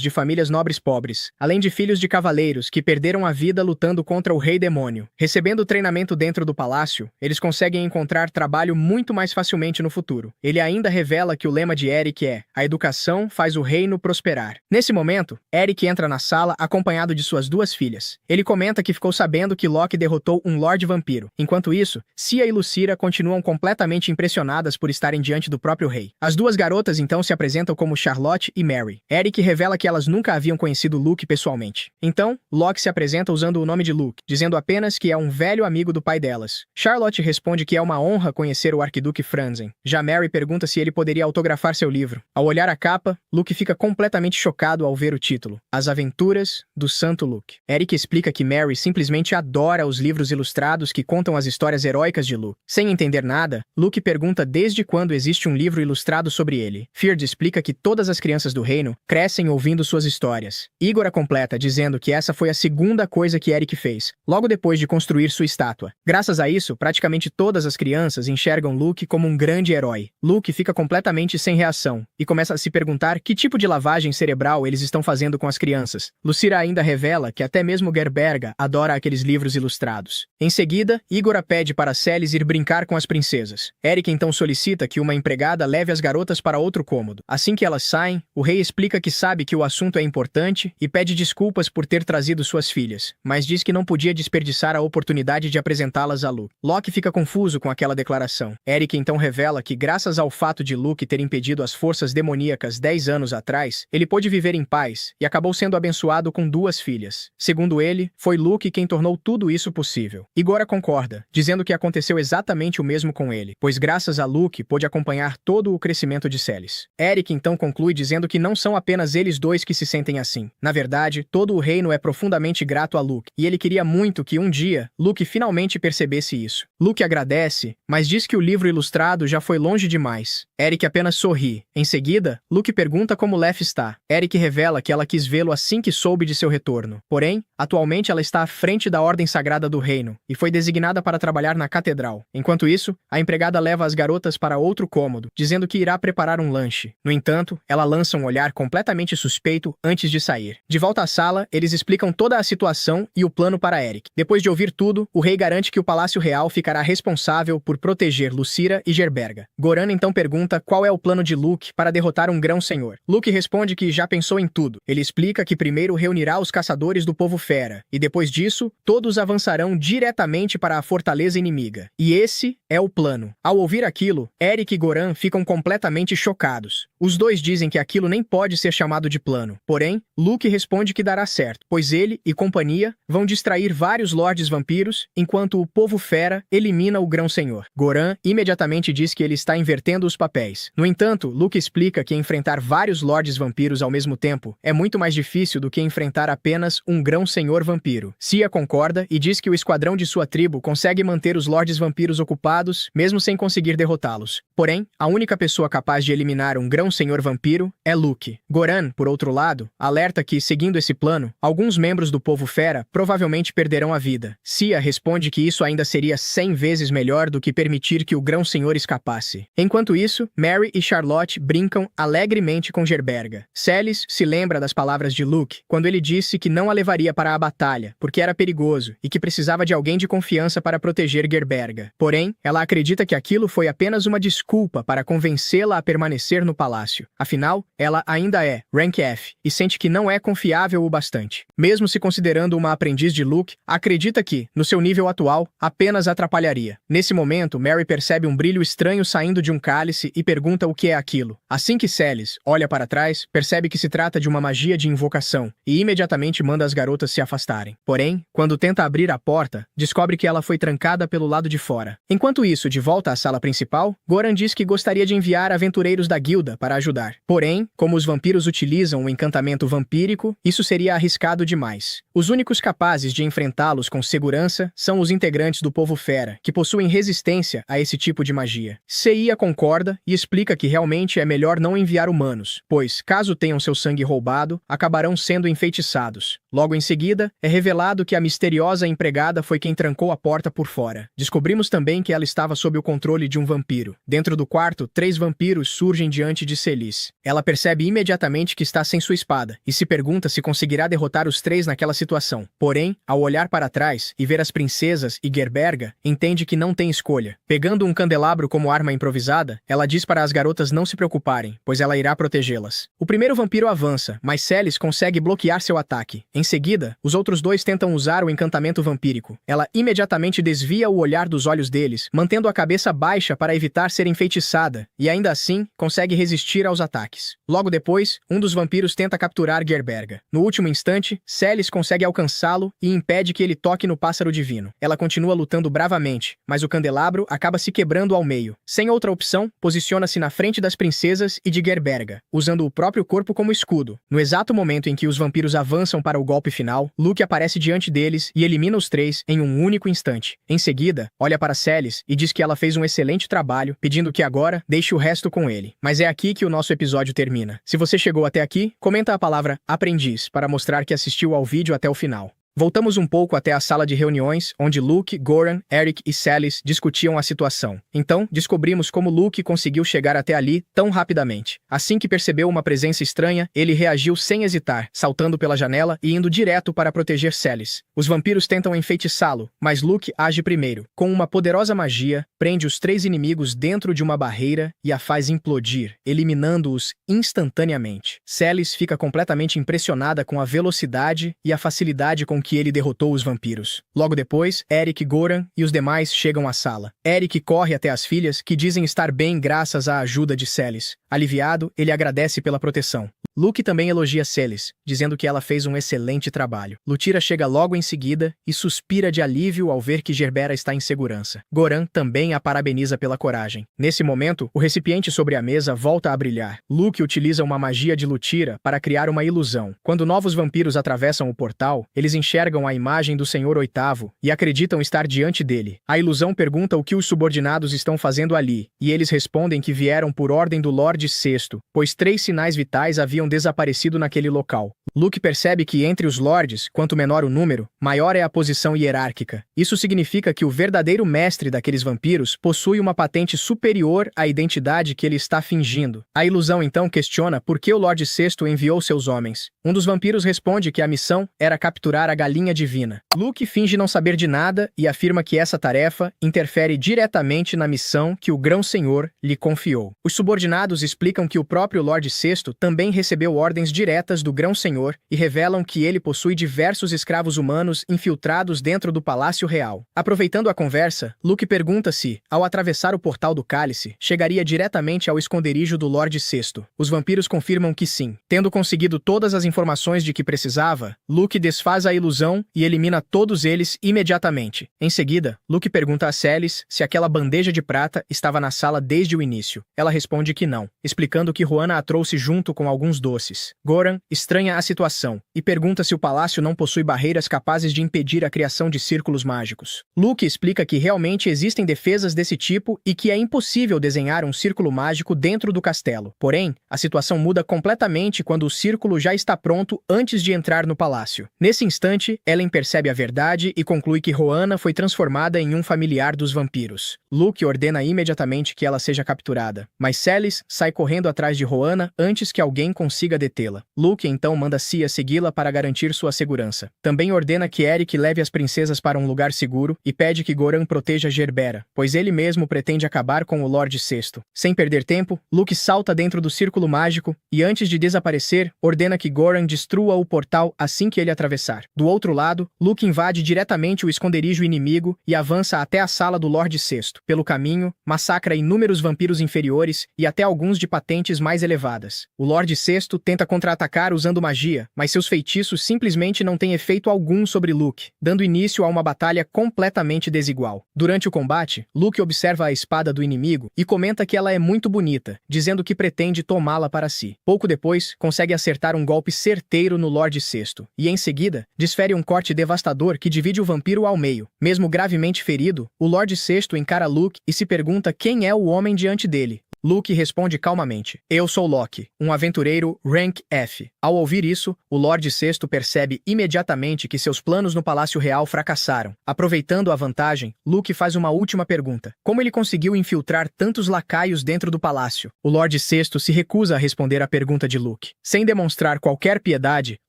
de famílias nobres pobres, além de filhos de cavaleiros que perderam a vida lutando contra o Rei Demônio. Recebendo treinamento dentro do palácio, eles conseguem encontrar trabalho muito mais facilmente no futuro. Ele ainda revela que o lema de Eric é: a educação faz o reino prosperar. Nesse momento, Eric entra na sala acompanhado de suas duas filhas. Ele comenta que ficou sabendo que Loki derrotou um Lorde Vampiro. Enquanto isso, Cia e Lucira continuam completamente impressionadas por estarem diante do próprio rei. As duas garotas então se apresentam como Charlotte e Mary. Eric revela que elas nunca haviam conhecido Luke pessoalmente. Então, Loki se apresenta usando o nome de Luke, dizendo apenas que é um velho amigo do pai delas. Charlotte responde que é uma honra conhecer o Arquiduque Franzen. Já Mary pergunta se ele poderia autografar seu livro. Ao olhar a capa, Luke fica completamente chocado ao ver o título: As Aventuras do Santo Luke. Eric explica que Mary simplesmente adora os livros ilustrados que contam as histórias heróicas de Luke. Sem entender nada, Luke pergunta desde quando existe um livro ilustrado sobre ele. Feard explica que todas as crianças do reino crescem ouvindo suas histórias. Igor a completa dizendo que essa foi a segunda coisa que Eric fez, logo depois de construir sua estátua. Graças a isso, praticamente todas as crianças enxergam Luke como um grande herói. Luke fica completamente sem reação e começa a se perguntar que tipo de lavagem cerebral eles estão fazendo com as crianças. Lucira ainda revela que até mesmo Gerberga adora aqueles livros ilustrados. Em seguida, Igor a pede para Celis ir brincar com as princesas. Eric então solicita que uma empregada leve as garotas para outro cômodo. Assim que elas saem, o rei explica que sabe que o assunto é importante e pede desculpas por ter trazido suas filhas, mas diz que não podia desperdiçar a oportunidade de apresentá-las a Luke. Loki fica confuso com aquela declaração. Eric então revela que, graças ao fato de Luke ter impedido as forças demoníacas 10 anos atrás, ele pôde viver em paz e acabou sendo abençoado com duas filhas. Segundo ele, foi Luke quem tornou tudo isso possível. Igor concorda, dizendo que aconteceu exatamente o mesmo com ele, pois graças a Luke pôde acompanhar todo o crescimento de Celis. Eric então conclui dizendo que não são apenas eles dois que se sentem assim. Na verdade, todo o reino é profundamente grato a Luke, e ele queria muito que um dia, Luke finalmente percebesse isso. Luke agradece, mas diz que o livro ilustrado já foi longe demais. Eric apenas sorri. Em seguida, Luke pergunta como Lef está. Eric revela que ela quis vê-lo assim que soube de seu retorno. Porém, atualmente ela está à frente da Ordem Sagrada do Reino, e foi designada para trabalhar na catedral. Enquanto isso, a empregada leva as garotas para outro cômodo, dizendo que irá preparar um lanche. No entanto, ela lança um olhar completamente suspeito antes de sair. De volta à sala, eles explicam toda a situação e o plano para Eric. Depois de ouvir tudo, o rei garante que o Palácio Real ficará responsável por proteger Lucira e Gerberga. Goran então pergunta qual é o plano de Luke para derrotar um grão-senhor. Luke responde que já pensou em tudo. Ele explica que primeiro reunirá os caçadores do povo fera, e depois disso, todos avançarão diretamente para a fortaleza inimiga. E esse é o plano. Ao ouvir aquilo, Eric e Goran ficam completamente chocados. Os dois dizem que aquilo nem pode ser chamado de plano. Porém, Luke responde que dará certo, pois ele e companhia vão distrair vários lordes vampiros, enquanto o povo fera elimina o grão-senhor. Goran imediatamente diz que ele está invertendo os papéis. No entanto, Luke explica que enfrentar vários lordes vampiros ao mesmo tempo é muito mais difícil do que enfrentar apenas um grão-senhor vampiro. Cia concorda e diz que o esquadrão de sua tribo consegue manter os lordes vampiros ocupados, mesmo sem conseguir derrotá-los. Porém, a única pessoa capaz de eliminar um grão-senhor vampiro é Luke. Goran, por outro lado, alerta que, seguindo esse plano, alguns membros do povo fera provavelmente perderão a vida. Cia responde que isso ainda seria 100 vezes melhor do que permitir que o grão-senhor escapasse. Enquanto isso, Mary e Charlotte brincam alegremente com Gerberga. Celis se lembra das palavras de Luke, quando ele disse que não a levaria para para a batalha, porque era perigoso e que precisava de alguém de confiança para proteger Gerberga. Porém, ela acredita que aquilo foi apenas uma desculpa para convencê-la a permanecer no palácio. Afinal, ela ainda é Rank F e sente que não é confiável o bastante. Mesmo se considerando uma aprendiz de Luke, acredita que, no seu nível atual, apenas atrapalharia. Nesse momento, Merry percebe um brilho estranho saindo de um cálice e pergunta o que é aquilo. Assim que Celes olha para trás, percebe que se trata de uma magia de invocação e imediatamente manda as garotas se afastarem. Porém, quando tenta abrir a porta, descobre que ela foi trancada pelo lado de fora. Enquanto isso, de volta à sala principal, Goran diz que gostaria de enviar aventureiros da guilda para ajudar. Porém, como os vampiros utilizam o encantamento vampírico, isso seria arriscado demais. Os únicos capazes de enfrentá-los com segurança são os integrantes do povo fera, que possuem resistência a esse tipo de magia. Cia concorda e explica que realmente é melhor não enviar humanos, pois, caso tenham seu sangue roubado, acabarão sendo enfeitiçados. Logo em seguida, é revelado que a misteriosa empregada foi quem trancou a porta por fora. Descobrimos também que ela estava sob o controle de um vampiro. Dentro do quarto, 3 vampiros surgem diante de Celis. Ela percebe imediatamente que está sem sua espada e se pergunta se conseguirá derrotar os 3 naquela situação. Porém, ao olhar para trás e ver as princesas e Gerberga, entende que não tem escolha. Pegando um candelabro como arma improvisada, ela diz para as garotas não se preocuparem, pois ela irá protegê-las. O primeiro vampiro avança, mas Celis consegue bloquear seu ataque. Em seguida, os outros 2 tentam usar o encantamento vampírico. Ela imediatamente desvia o olhar dos olhos deles, mantendo a cabeça baixa para evitar ser enfeitiçada, e ainda assim, consegue resistir aos ataques. Logo depois, um dos vampiros tenta capturar Gerberga. No último instante, Celis consegue alcançá-lo e impede que ele toque no pássaro divino. Ela continua lutando bravamente, mas o candelabro acaba se quebrando ao meio. Sem outra opção, posiciona-se na frente das princesas e de Gerberga, usando o próprio corpo como escudo. No exato momento em que os vampiros avançam para o golpe final, Luke aparece diante deles e elimina os 3 em um único instante. Em seguida, olha para Celis e diz que ela fez um excelente trabalho, pedindo que agora deixe o resto com ele. Mas é aqui que o nosso episódio termina. Se você chegou até aqui, comenta a palavra aprendiz para mostrar que assistiu ao vídeo até o final. Voltamos um pouco até a sala de reuniões, onde Luke, Goran, Eric e Celis discutiam a situação. Então, descobrimos como Luke conseguiu chegar até ali tão rapidamente. Assim que percebeu uma presença estranha, ele reagiu sem hesitar, saltando pela janela e indo direto para proteger Celis. Os vampiros tentam enfeitiçá-lo, mas Luke age primeiro. Com uma poderosa magia, prende os 3 inimigos dentro de uma barreira e a faz implodir, eliminando-os instantaneamente. Celis fica completamente impressionada com a velocidade e a facilidade com que ele derrotou os vampiros. Logo depois, Eric, Goran e os demais chegam à sala. Eric corre até as filhas, que dizem estar bem graças à ajuda de Celis. Aliviado, ele agradece pela proteção. Luke também elogia Celis, dizendo que ela fez um excelente trabalho. Lutira chega logo em seguida e suspira de alívio ao ver que Gerbera está em segurança. Goran também a parabeniza pela coragem. Nesse momento, o recipiente sobre a mesa volta a brilhar. Luke utiliza uma magia de Lutira para criar uma ilusão. Quando novos vampiros atravessam o portal, eles enxergam a imagem do Senhor Oitavo e acreditam estar diante dele. A ilusão pergunta o que os subordinados estão fazendo ali, e eles respondem que vieram por ordem do Lorde Sexto, pois 3 sinais vitais haviam desaparecido naquele local. Luke percebe que entre os lords, quanto menor o número, maior é a posição hierárquica. Isso significa que o verdadeiro mestre daqueles vampiros possui uma patente superior à identidade que ele está fingindo. A ilusão então questiona por que o Lorde Sexto enviou seus homens. Um dos vampiros responde que a missão era capturar a galinha divina. Luke finge não saber de nada e afirma que essa tarefa interfere diretamente na missão que o Grão-Senhor lhe confiou. Os subordinados explicam que o próprio Lorde Sexto também recebeu ordens diretas do Grão-Senhor e revelam que ele possui diversos escravos humanos infiltrados dentro do Palácio Real. Aproveitando a conversa, Luke pergunta se, ao atravessar o portal do cálice, chegaria diretamente ao esconderijo do Lorde Sexto. Os vampiros confirmam que sim. Tendo conseguido todas as informações de que precisava, Luke desfaz a ilusão e elimina todos eles imediatamente. Em seguida, Luke pergunta a Celis se aquela bandeja de prata estava na sala desde o início. Ela responde que não, explicando que Juana a trouxe junto com alguns doces. Goran estranha a situação e pergunta se o palácio não possui barreiras capazes de impedir a criação de círculos mágicos. Luke explica que realmente existem defesas desse tipo e que é impossível desenhar um círculo mágico dentro do castelo. Porém, a situação muda completamente quando o círculo já está pronto antes de entrar no palácio. Nesse instante, Ellen percebe a verdade e conclui que Juana foi transformada em um familiar dos vampiros. Luke ordena imediatamente que ela seja capturada, mas Celis sai correndo atrás de Rohanna antes que alguém consiga detê-la. Luke então manda Cia segui-la para garantir sua segurança. Também ordena que Eric leve as princesas para um lugar seguro e pede que Goran proteja Gerbera, pois ele mesmo pretende acabar com o Lorde Sexto. Sem perder tempo, Luke salta dentro do círculo mágico e, antes de desaparecer, ordena que Goran destrua o portal assim que ele atravessar. Do outro lado, Luke invade diretamente o esconderijo inimigo e avança até a sala do Lorde Sexto. Pelo caminho, massacra inúmeros vampiros inferiores e até alguns de patentes mais elevadas. O Lorde Sexto tenta contra-atacar usando magia, mas seus feitiços simplesmente não têm efeito algum sobre Luke, dando início a uma batalha completamente desigual. Durante o combate, Luke observa a espada do inimigo e comenta que ela é muito bonita, dizendo que pretende tomá-la para si. Pouco depois, consegue acertar um golpe certeiro no Lorde Sexto, e em seguida, desfere um corte devastador que divide o vampiro ao meio. Mesmo gravemente ferido, o Lorde Sexto encara Luke e se pergunta quem é o homem diante dele. Luke responde calmamente: "Eu sou Loki, um aventureiro Rank F." Ao ouvir isso, o Lorde Sexto percebe imediatamente que seus planos no Palácio Real fracassaram. Aproveitando a vantagem, Luke faz uma última pergunta: como ele conseguiu infiltrar tantos lacaios dentro do palácio? O Lorde Sexto se recusa a responder à pergunta de Luke. Sem demonstrar qualquer piedade,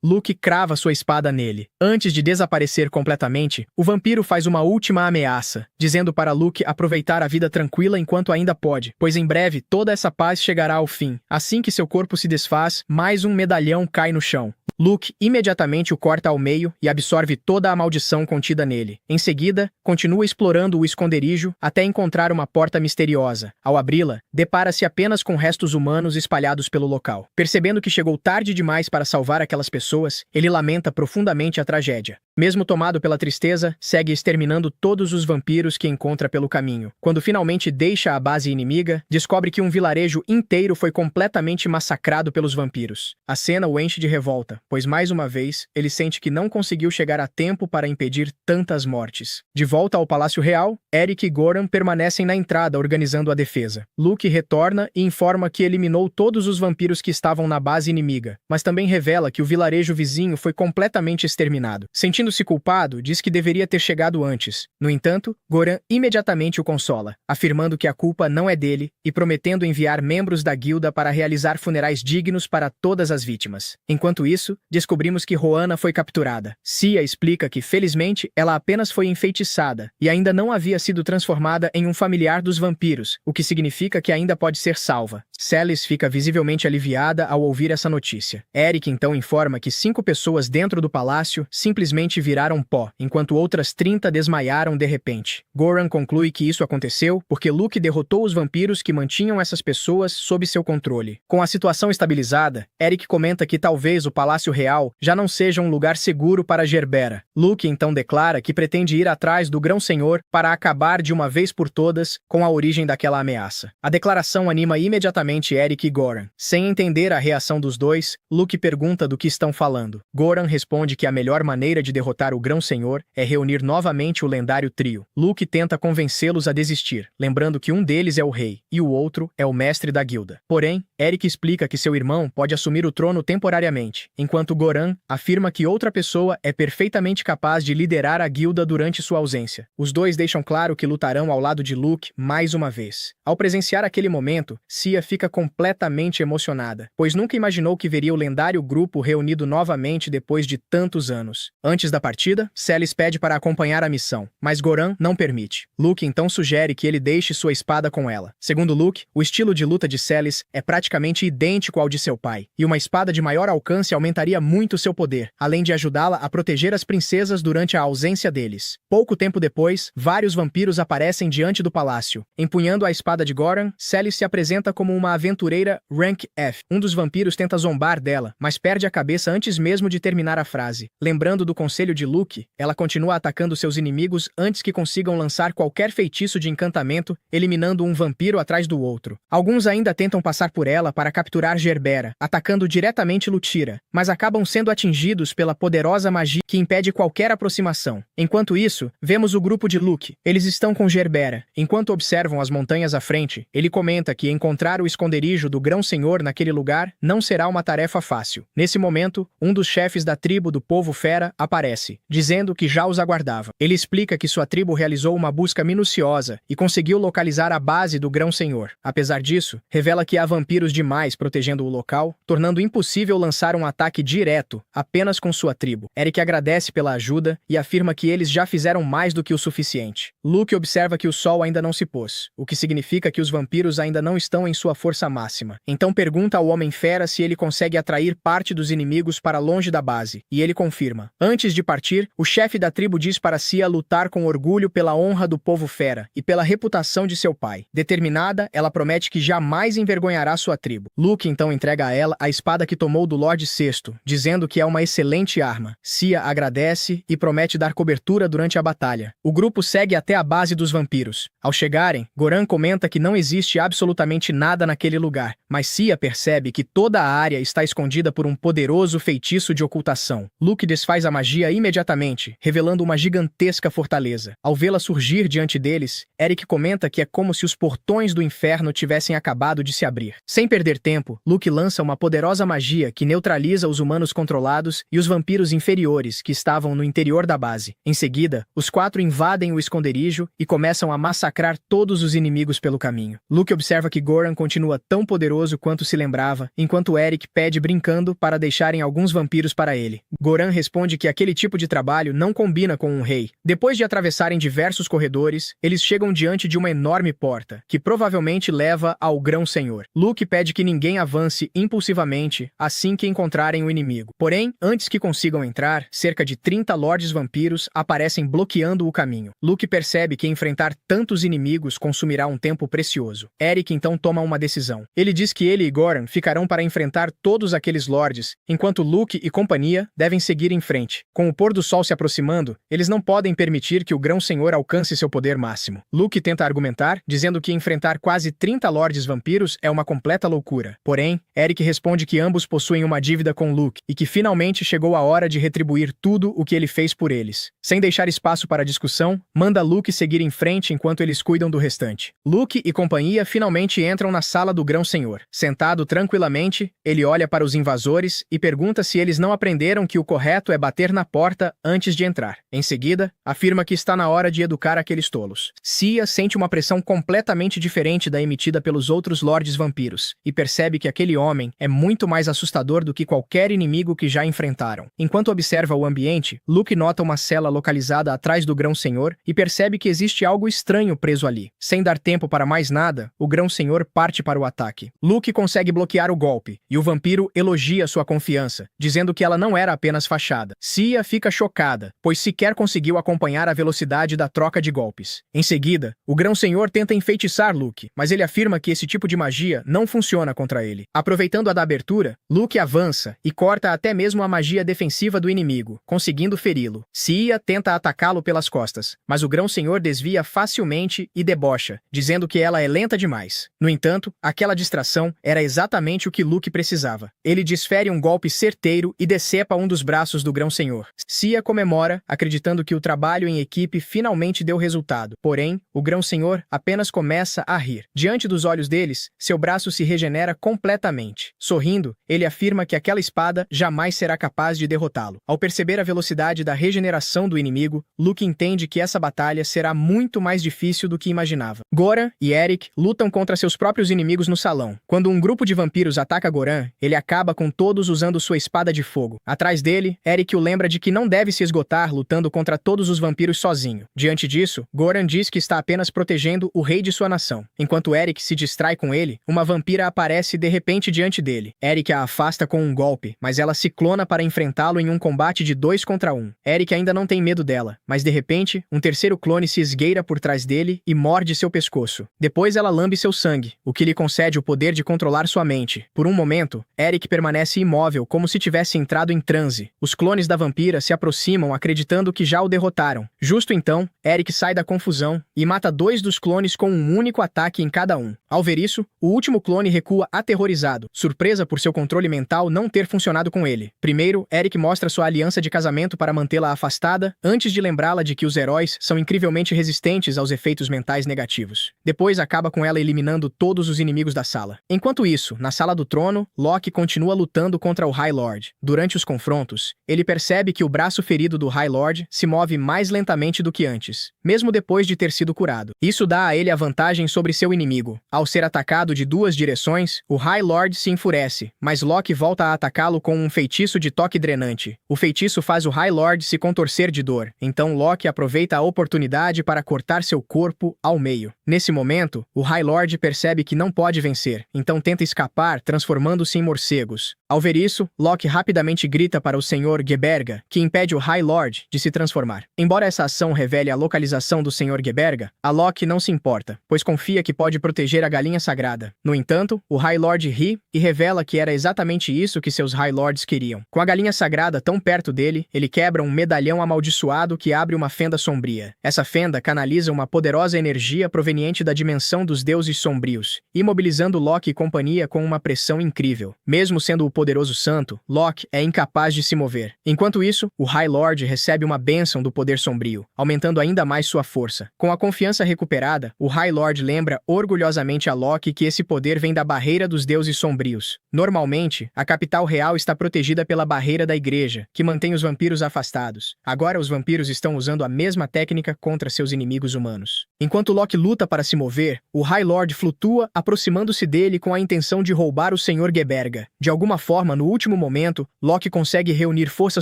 Luke crava sua espada nele. Antes de desaparecer completamente, o vampiro faz uma última ameaça, dizendo para Luke aproveitar a vida tranquila enquanto ainda pode, pois em breve toda essa paz chegará ao fim. Assim que seu corpo se desfaz, mais um medalhão cai no chão. Luke imediatamente o corta ao meio e absorve toda a maldição contida nele. Em seguida, continua explorando o esconderijo até encontrar uma porta misteriosa. Ao abri-la, depara-se apenas com restos humanos espalhados pelo local. Percebendo que chegou tarde demais para salvar aquelas pessoas, ele lamenta profundamente a tragédia. Mesmo tomado pela tristeza, segue exterminando todos os vampiros que encontra pelo caminho. Quando finalmente deixa a base inimiga, descobre que um vilarejo inteiro foi completamente massacrado pelos vampiros. A cena o enche de revolta, pois mais uma vez, ele sente que não conseguiu chegar a tempo para impedir tantas mortes. De volta ao Palácio Real, Eric e Goran permanecem na entrada organizando a defesa. Luke retorna e informa que eliminou todos os vampiros que estavam na base inimiga, mas também revela que o vilarejo vizinho foi completamente exterminado. Sentindo-se culpado, diz que deveria ter chegado antes. No entanto, Goran imediatamente o consola, afirmando que a culpa não é dele e prometendo enviar membros da guilda para realizar funerais dignos para todas as vítimas. Enquanto isso, descobrimos que Rohanna foi capturada. Cia explica que, felizmente, ela apenas foi enfeitiçada e ainda não havia sido transformada em um familiar dos vampiros, o que significa que ainda pode ser salva. Celis fica visivelmente aliviada ao ouvir essa notícia. Eric então informa que 5 pessoas dentro do palácio simplesmente viraram pó, enquanto outras 30 desmaiaram de repente. Goran conclui que isso aconteceu porque Luke derrotou os vampiros que mantinham essas pessoas sob seu controle. Com a situação estabilizada, Eric comenta que talvez o Palácio Real já não seja um lugar seguro para Gerbera. Luke então declara que pretende ir atrás do Grão-Senhor para acabar de uma vez por todas com a origem daquela ameaça. A declaração anima imediatamente Eric e Goran. Sem entender a reação dos dois, Luke pergunta do que estão falando. Goran responde que a melhor maneira de derrotar o Grão-Senhor é reunir novamente o lendário trio. Luke tenta convencê-los a desistir, lembrando que um deles é o rei e o outro é o mestre da guilda. Porém, Eric explica que seu irmão pode assumir o trono temporariamente, enquanto Goran afirma que outra pessoa é perfeitamente capaz de liderar a guilda durante sua ausência. Os dois deixam claro que lutarão ao lado de Luke mais uma vez. Ao presenciar aquele momento, Cia fica completamente emocionada, pois nunca imaginou que veria o lendário grupo reunido novamente depois de tantos anos. Antes da partida, Celis pede para acompanhar a missão, mas Goran não permite. Luke então sugere que ele deixe sua espada com ela. Segundo Luke, o estilo de luta de Celis é praticamente idêntico ao de seu pai, e uma espada de maior alcance aumentaria muito seu poder, além de ajudá-la a proteger as princesas durante a ausência deles. Pouco tempo depois, vários vampiros aparecem diante do palácio. Empunhando a espada de Goran, Celis se apresenta como uma aventureira Rank F. Um dos vampiros tenta zombar dela, mas perde a cabeça antes mesmo de terminar a frase. Lembrando do conselho de Luke, ela continua atacando seus inimigos antes que consigam lançar qualquer feitiço de encantamento, eliminando um vampiro atrás do outro. Alguns ainda tentam passar por ela para capturar Gerbera, atacando diretamente Lutira, mas acabam sendo atingidos pela poderosa magia que impede qualquer aproximação. Enquanto isso, vemos o grupo de Luke. Eles estão com Gerbera. Enquanto observam as montanhas à frente, ele comenta que encontrar o esconderijo do Grão-Senhor naquele lugar não será uma tarefa fácil. Nesse momento, um dos chefes da tribo do povo fera aparece, dizendo que já os aguardava. Ele explica que sua tribo realizou uma busca minuciosa e conseguiu localizar a base do Grão-Senhor. Apesar disso, revela que há vampiros demais protegendo o local, tornando impossível lançar um ataque direto, apenas com sua tribo. Eric agradece pela ajuda e afirma que eles já fizeram mais do que o suficiente. Luke observa que o sol ainda não se pôs, o que significa que os vampiros ainda não estão em sua força máxima. Então pergunta ao Homem-Fera se ele consegue atrair parte dos inimigos para longe da base, e ele confirma. Antes de partir, o chefe da tribo diz para Cia lutar com orgulho pela honra do povo fera e pela reputação de seu pai. Determinada, ela promete que jamais envergonhará sua tribo. Luke então entrega a ela a espada que tomou do Lorde Sexto, dizendo que é uma excelente arma. Cia agradece e promete dar cobertura durante a batalha. O grupo segue até a base dos vampiros. Ao chegarem, Goran comenta que não existe absolutamente nada naquele lugar, mas Cia percebe que toda a área está escondida por um poderoso feitiço de ocultação. Luke desfaz a magia imediatamente, revelando uma gigantesca fortaleza. Ao vê-la surgir diante deles, Eric comenta que é como se os portões do inferno tivessem acabado de se abrir. Sem perder tempo, Luke lança uma poderosa magia que neutraliza os humanos controlados e os vampiros inferiores que estavam no interior da base. Em seguida, os quatro invadem o esconderijo e começam a massacrar todos os inimigos pelo caminho. Luke observa que Goran continua tão poderoso quanto se lembrava, enquanto Eric pede brincando para deixarem alguns vampiros para ele. Goran responde que aquele tipo de trabalho não combina com um rei. Depois de atravessarem diversos corredores, eles chegam diante de uma enorme porta, que provavelmente leva ao Grão-Senhor. Luke pede que ninguém avance impulsivamente assim que encontrarem o inimigo. Porém, antes que consigam entrar, cerca de 30 lordes vampiros aparecem bloqueando o caminho. Luke percebe que enfrentar tantos inimigos consumirá um tempo precioso. Eric então toma uma decisão. Ele diz que ele e Goran ficarão para enfrentar todos aqueles lordes, enquanto Luke e companhia devem seguir em frente. Com o pôr do sol se aproximando, eles não podem permitir que o Grão-Senhor alcance seu poder máximo. Luke tenta argumentar, dizendo que enfrentar quase 30 lordes vampiros é uma completa loucura. Porém, Eric responde que ambos possuem uma dívida com Luke e que finalmente chegou a hora de retribuir tudo o que ele fez por eles. Sem deixar espaço para discussão, manda Luke seguir em frente enquanto eles cuidam do restante. Luke e companhia finalmente entram na sala do Grão-Senhor. Sentado tranquilamente, ele olha para os invasores e pergunta se eles não aprenderam que o correto é bater na porta antes de entrar. Em seguida, afirma que está na hora de educar aqueles tolos. Cia sente uma pressão completamente diferente da emitida pelos outros lordes vampiros e percebe que aquele homem é muito mais assustador do que qualquer inimigo que já enfrentaram. Enquanto observa o ambiente, Luke nota uma cela localizada atrás do Grão-Senhor e percebe que existe algo estranho preso ali. Sem dar tempo para mais nada, o Grão-Senhor parte para o ataque. Luke consegue bloquear o golpe e o vampiro elogia sua confiança, dizendo que ela não era apenas fachada. Cia fica chocada, pois sequer conseguiu acompanhar a velocidade da troca de golpes. Em seguida, o Grão-Senhor tenta enfeitiçar Luke, mas ele afirma que esse tipo de magia não funciona contra ele. Aproveitando a da abertura, Luke avança e corta até mesmo a magia defensiva do inimigo, conseguindo feri-lo. Cia tenta atacá-lo pelas costas, mas o Grão-Senhor desvia facilmente e debocha, dizendo que ela é lenta demais. No entanto, aquela distração era exatamente o que Luke precisava. Ele desfere um golpe certeiro e decepa um dos braços do Grão-Senhor. Cia comemora, acreditando que o trabalho em equipe finalmente deu resultado. Porém, o Grão-Senhor apenas começa a rir. Diante dos olhos deles, seu braço se regenera completamente. Sorrindo, ele afirma que aquela espada jamais será capaz de derrotá-lo. Ao perceber a velocidade da regeneração do inimigo, Luke entende que essa batalha será muito mais difícil do que imaginava. Goran e Eric lutam contra seus próprios inimigos no salão. Quando um grupo de vampiros ataca Goran, ele acaba com todos usando sua espada de fogo. Atrás dele, Eric o lembra de que não deve se esgotar lutando contra todos os vampiros sozinho. Diante disso, Goran diz que está apenas protegendo o rei de sua nação. Enquanto Eric se distrai com ele, uma vampira aparece de repente diante dele. Eric a afasta com um golpe, mas ela se clona para enfrentá-lo em um combate de 2 contra 1. Eric ainda não tem medo dela, mas de repente, um terceiro clone se esgueira por trás dele e morde seu pescoço. Depois ela lambe seu sangue, o que lhe concede o poder de controlar sua mente. Por um momento, Eric permanece imóvel como se tivesse entrado em transe. Os clones da vampira se aproximam acreditando que já o derrotaram. Justo então, Eric sai da confusão e mata 2 dos clones com um único ataque em cada um. Ao ver isso, o último clone recua aterrorizado, surpresa por seu controle mental não ter funcionado com ele. Primeiro, Eric mostra sua aliança de casamento para mantê-la afastada, antes de lembrá-la de que os heróis são incrivelmente resistentes aos efeitos mentais negativos. Depois acaba com ela eliminando todos os inimigos da sala. Enquanto isso, na sala do trono, Loki continua lutando contra o High Lord. Durante os confrontos, ele percebe que o braço ferido do High Lord se move mais lentamente do que antes, mesmo depois de ter sido curado. Isso dá a ele a vantagem sobre seu inimigo. Ao ser atacado atacado de duas direções, o High Lord se enfurece, mas Loki volta a atacá-lo com um feitiço de toque drenante. O feitiço faz o High Lord se contorcer de dor, então Loki aproveita a oportunidade para cortar seu corpo ao meio. Nesse momento, o High Lord percebe que não pode vencer, então tenta escapar, transformando-se em morcegos. Ao ver isso, Loki rapidamente grita para o Sr. Geberga, que impede o High Lord de se transformar. Embora essa ação revele a localização do Sr. Geberga, a Loki não se importa, pois confia que pode proteger a galinha sagrada. No entanto, o High Lord ri e revela que era exatamente isso que seus High Lords queriam. Com a galinha sagrada tão perto dele, ele quebra um medalhão amaldiçoado que abre uma fenda sombria. Essa fenda canaliza uma poderosa energia proveniente da dimensão dos deuses sombrios, imobilizando Loki e companhia com uma pressão incrível. Mesmo sendo o poderoso santo, Loki é incapaz de se mover. Enquanto isso, o High Lord recebe uma bênção do poder sombrio, aumentando ainda mais sua força. Com a confiança recuperada, o High Lord lembra orgulhosamente a Loki que esse poder vem da barreira dos deuses sombrios. Normalmente, a capital real está protegida pela barreira da igreja, que mantém os vampiros afastados. Agora os vampiros estão usando a mesma técnica contra seus inimigos humanos. Enquanto Loki luta para se mover, o High Lord flutua, aproximando-se dele com a intenção de roubar o Sr. Geberga. De alguma forma, no último momento, Loki consegue reunir força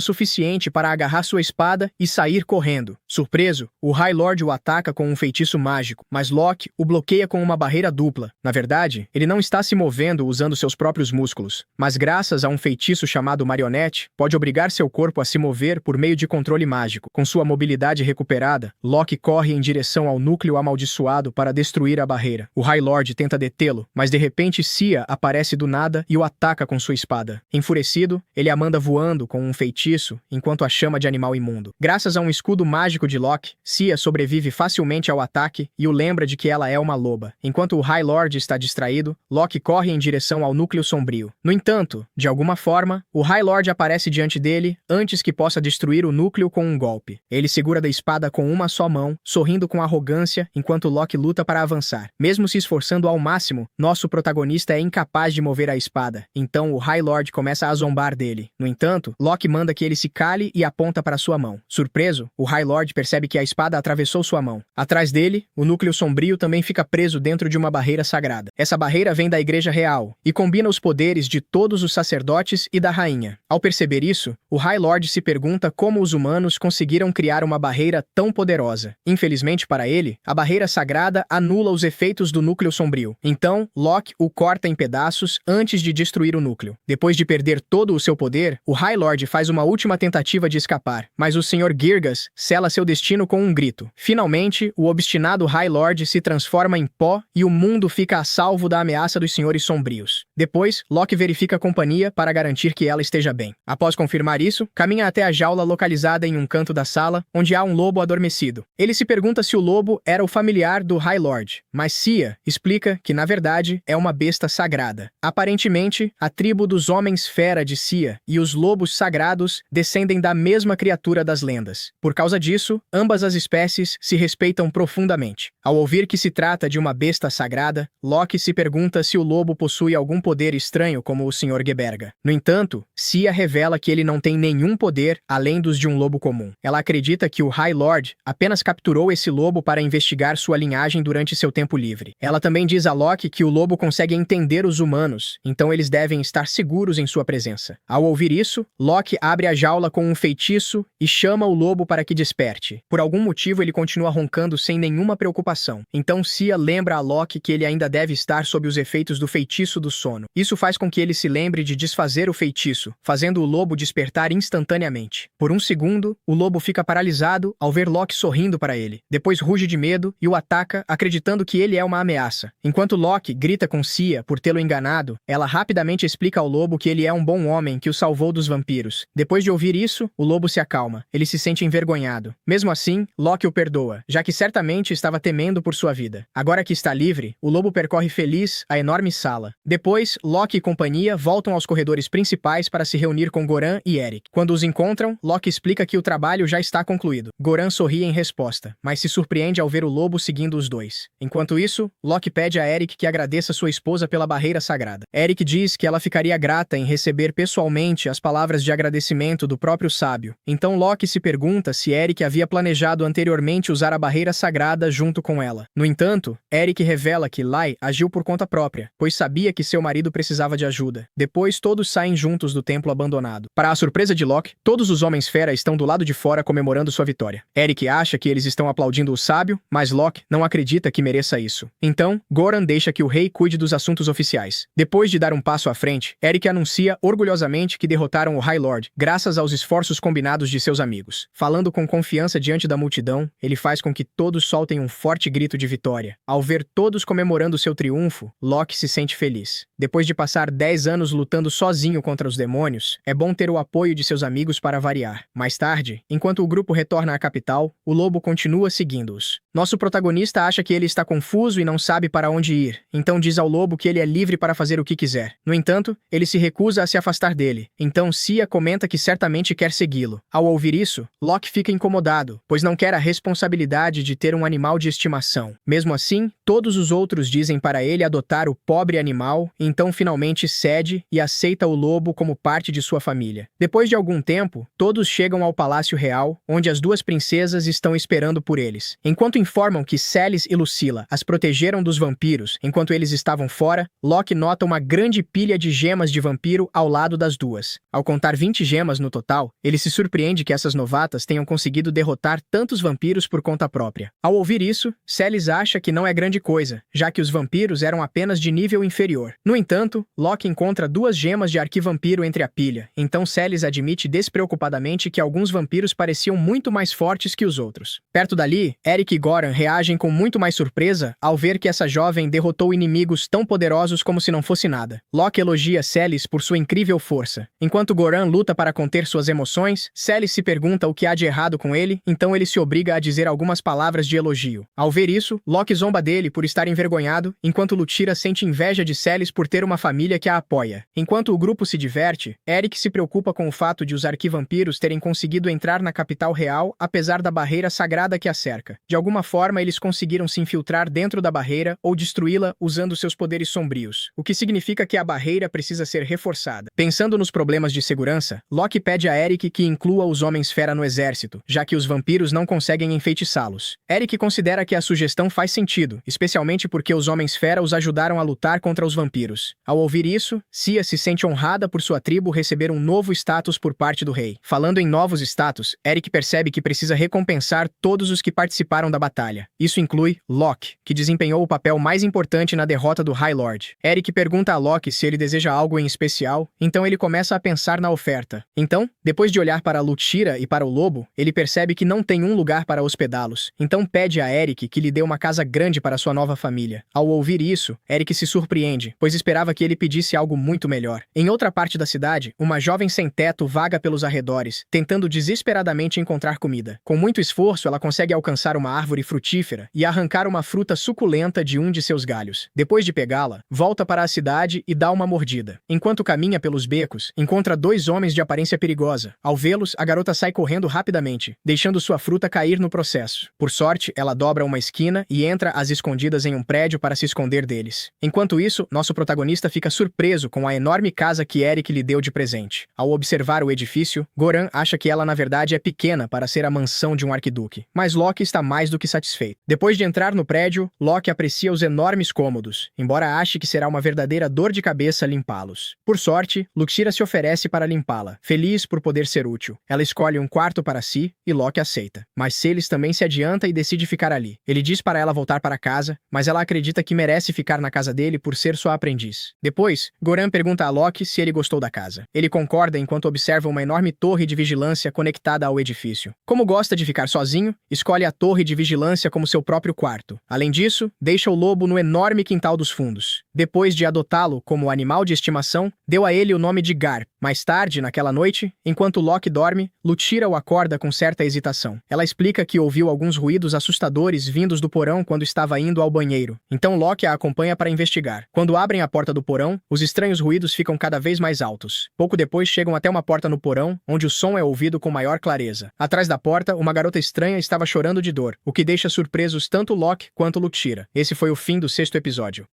suficiente para agarrar sua espada e sair correndo. Surpreso, o High Lord o ataca com um feitiço mágico, mas Loki o bloqueia com uma barreira dupla. Na verdade, ele não está se movendo usando seus próprios músculos, mas graças a um feitiço chamado Marionete, pode obrigar seu corpo a se mover por meio de controle mágico. Com sua mobilidade recuperada, Loki corre em direção ao núcleo amaldiçoado para destruir a barreira. O High Lord tenta detê-lo, mas de repente Sia aparece do nada e o ataca com sua espada. Enfurecido, ele a manda voando com um feitiço, enquanto a chama de animal imundo. Graças a um escudo mágico de Loki, Sia sobrevive facilmente ao ataque e o lembra de que ela é uma loba. Enquanto o High Lord está distraído, Loki corre em direção ao núcleo sombrio. No entanto, de alguma forma, o High Lord aparece diante dele antes que possa destruir o núcleo com um golpe. Ele segura da espada com uma só mão, sorrindo com arrogância enquanto Loki luta para avançar. Mesmo se esforçando ao máximo, nosso protagonista é incapaz de mover a espada, então o High Lord começa a zombar dele. No entanto, Loki manda que ele se cale e aponta para sua mão. Surpreso, o High Lord percebe que a espada atravessou sua mão. Atrás dele, o núcleo sombrio também fica preso dentro de uma barreira sagrada. Essa barreira vem da Igreja Real e combina os poderes de todos os sacerdotes e da rainha. Ao perceber isso, o High Lord se pergunta como os humanos conseguiram criar uma barreira tão poderosa. Infelizmente para ele, a barreira sagrada anula os efeitos do núcleo sombrio. Então, Loki o corta em pedaços antes de destruir o núcleo. Depois de perder todo o seu poder, o High Lord faz uma última tentativa de escapar, mas o Sr. Girgas sela seu destino com um grito. Finalmente, o obstinado High Lord se transforma em pó e o mundo fica a salvo da ameaça dos Senhores Sombrios. Depois, Loki verifica a companhia para garantir que ela esteja bem. Após confirmar isso, caminha até a jaula localizada em um canto da sala, onde há um lobo adormecido. Ele se pergunta se o lobo era o familiar do High Lord, mas Sia explica que, na verdade, é uma besta sagrada. Aparentemente, a tribo dos Homens-Fera de Sia e os lobos sagrados descendem da mesma criatura das lendas. Por causa disso, ambas as espécies se respeitam profundamente. Ao ouvir que se trata de uma besta sagrada, Loki se pergunta se o lobo possui algum poder estranho como o Sr. Geberga. No entanto, Sia revela que ele não tem nenhum poder além dos de um lobo comum. Ela acredita que o High Lord apenas capturou esse lobo para investigar sua linhagem durante seu tempo livre. Ela também diz a Loki que o lobo consegue entender os humanos, então eles devem estar seguros em sua presença. Ao ouvir isso, Loki abre a jaula com um feitiço e chama o lobo para que desperte. Por algum motivo ele continua roncando sem nenhuma preocupação. Então Sia lembra a Loki que ele ainda deve estar sob os efeitos do feitiço do sono. Isso faz com que ele se lembre de desfazer o feitiço, fazendo o lobo despertar instantaneamente. Por um segundo, o lobo fica paralisado ao ver Loki sorrindo para ele. Depois ruge de medo e o ataca, acreditando que ele é uma ameaça. Enquanto Loki grita com Sia por tê-lo enganado, ela rapidamente explica ao lobo que ele é um bom homem que o salvou dos vampiros. Depois de ouvir isso, o lobo se acalma. Ele se sente envergonhado. Mesmo assim, Loki o perdoa, já que certamente estava temendo por sua vida. Agora que está livre, o lobo percorre feliz a enorme sala. Depois, Loki e companhia voltam aos corredores principais para se reunir com Goran e Eric. Quando os encontram, Loki explica que o trabalho já está concluído. Goran sorri em resposta, mas se surpreende ao ver o lobo seguindo os dois. Enquanto isso, Loki pede a Eric que agradeça sua esposa pela barreira sagrada. Eric diz que ela ficaria grata em receber pessoalmente as palavras de agradecimento do próprio sábio. Então Loki se pergunta se Eric havia planejado anteriormente usar a barreira sagrada junto com ela. No entanto, Eric revela que lá Lorelai agiu por conta própria, pois sabia que seu marido precisava de ajuda. Depois, todos saem juntos do templo abandonado. Para a surpresa de Locke, todos os Homens-Fera estão do lado de fora comemorando sua vitória. Eric acha que eles estão aplaudindo o sábio, mas Locke não acredita que mereça isso. Então, Goran deixa que o rei cuide dos assuntos oficiais. Depois de dar um passo à frente, Eric anuncia orgulhosamente que derrotaram o High Lord, graças aos esforços combinados de seus amigos. Falando com confiança diante da multidão, ele faz com que todos soltem um forte grito de vitória. Ao ver todos comemorando seu triunfo, Locke se sente feliz. Depois de passar 10 anos lutando sozinho contra os demônios, é bom ter o apoio de seus amigos para variar. Mais tarde, enquanto o grupo retorna à capital, o lobo continua seguindo-os. Nosso protagonista acha que ele está confuso e não sabe para onde ir, então diz ao lobo que ele é livre para fazer o que quiser. No entanto, ele se recusa a se afastar dele, então Cia comenta que certamente quer segui-lo. Ao ouvir isso, Locke fica incomodado, pois não quer a responsabilidade de ter um animal de estimação. Mesmo assim, todos os outros dizem para ele adotar o pobre animal, então finalmente cede e aceita o lobo como parte de sua família. Depois de algum tempo, todos chegam ao Palácio Real, onde as duas princesas estão esperando por eles. Enquanto informam que Celis e Lucilla as protegeram dos vampiros enquanto eles estavam fora, Locke nota uma grande pilha de gemas de vampiro ao lado das duas. Ao contar 20 gemas no total, ele se surpreende que essas novatas tenham conseguido derrotar tantos vampiros por conta própria. Ao ouvir isso, Celis acha que não é grande coisa, já que os vampiros eram apenas de nível inferior. No entanto, Locke encontra 2 gemas de arquivampiro entre a pilha, então Celis admite despreocupadamente que alguns vampiros pareciam muito mais fortes que os outros. Perto dali, Eric e Goran reagem com muito mais surpresa ao ver que essa jovem derrotou inimigos tão poderosos como se não fosse nada. Locke elogia Celis por sua incrível força. Enquanto Goran luta para conter suas emoções, Celis se pergunta o que há de errado com ele, então ele se obriga a dizer algumas palavras de elogio. Ao ver isso, Locke zomba dele por estar envergonhado, enquanto Lucilla sente inveja de Celis por ter uma família que a apoia. Enquanto o grupo se diverte, Eric se preocupa com o fato de os arquivampiros terem conseguido entrar na capital real apesar da barreira sagrada que a cerca. De alguma forma, eles conseguiram se infiltrar dentro da barreira ou destruí-la usando seus poderes sombrios, o que significa que a barreira precisa ser reforçada. Pensando nos problemas de segurança, Locke pede a Eric que inclua os Homens-Fera no exército, já que os vampiros não conseguem enfeitiçá-los. Eric considera que a sugestão faz sentido, especialmente porque os Homens-Fera os ajudaram a lutar contra os vampiros. Ao ouvir isso, Cia se sente honrada por sua tribo receber um novo status por parte do rei. Falando em novos status, Eric percebe que precisa recompensar todos os que participaram da batalha. Isso inclui Locke, que desempenhou o papel mais importante na derrota do High Lord. Eric pergunta a Locke se ele deseja algo em especial, então ele começa a pensar na oferta. Então, depois de olhar para Lucilla e para o lobo, ele percebe que não tem um lugar para hospedá-los, então pede a Eric que lhe dê uma casa grande para sua nova família. Ao ouvir isso, Eric se surpreende, pois esperava que ele pedisse algo muito melhor. Em outra parte da cidade, uma jovem sem teto vaga pelos arredores, tentando desesperadamente encontrar comida. Com muito esforço, ela consegue alcançar uma árvore frutífera e arrancar uma fruta suculenta de um de seus galhos. Depois de pegá-la, volta para a cidade e dá uma mordida. Enquanto caminha pelos becos, encontra 2 homens de aparência perigosa. Ao vê-los, a garota sai correndo rapidamente, deixando sua fruta cair no processo. Por sorte, ela dobra uma esquina e entra às escondidas em um prédio para se esconder deles. Enquanto isso, nosso protagonista fica surpreso com a enorme casa que Eric lhe deu de presente. Ao observar o edifício, Goran acha que ela na verdade é pequena para ser a mansão de um arquiduque. Mas Locke está mais do que satisfeito. Depois de entrar no prédio, Locke aprecia os enormes cômodos, embora ache que será uma verdadeira dor de cabeça limpá-los. Por sorte, Lucilla se oferece para limpá-la, feliz por poder ser útil. Ela escolhe um quarto para si e Locke aceita. Mas Celis também se adianta e decide ficar ali. Ele diz para ela voltar para casa, mas ela acredita que merece ficar na casa dele por ser sua aprendiz. Depois, Goran pergunta a Locke se ele gostou da casa. Ele concorda enquanto observa uma enorme torre de vigilância conectada ao edifício. Como gosta de ficar sozinho, escolhe a torre de vigilância como seu próprio quarto. Além disso, deixa o lobo no enorme quintal dos fundos. Depois de adotá-lo como animal de estimação, deu a ele o nome de Garp. Mais tarde, naquela noite, enquanto Locke dorme, Lucilla o acorda com certa hesitação. Ela explica que ouviu alguns ruídos assustadores vindos do porão quando estava indo ao banheiro. Então Locke a acompanha para investigar. Quando abrem a porta do porão, os estranhos ruídos ficam cada vez mais altos. Pouco depois chegam até uma porta no porão, onde o som é ouvido com maior clareza. Atrás da porta, uma garota estranha estava chorando de dor, o que deixa surpresos tanto Locke quanto Lucilla. Esse foi o fim do 6º episódio.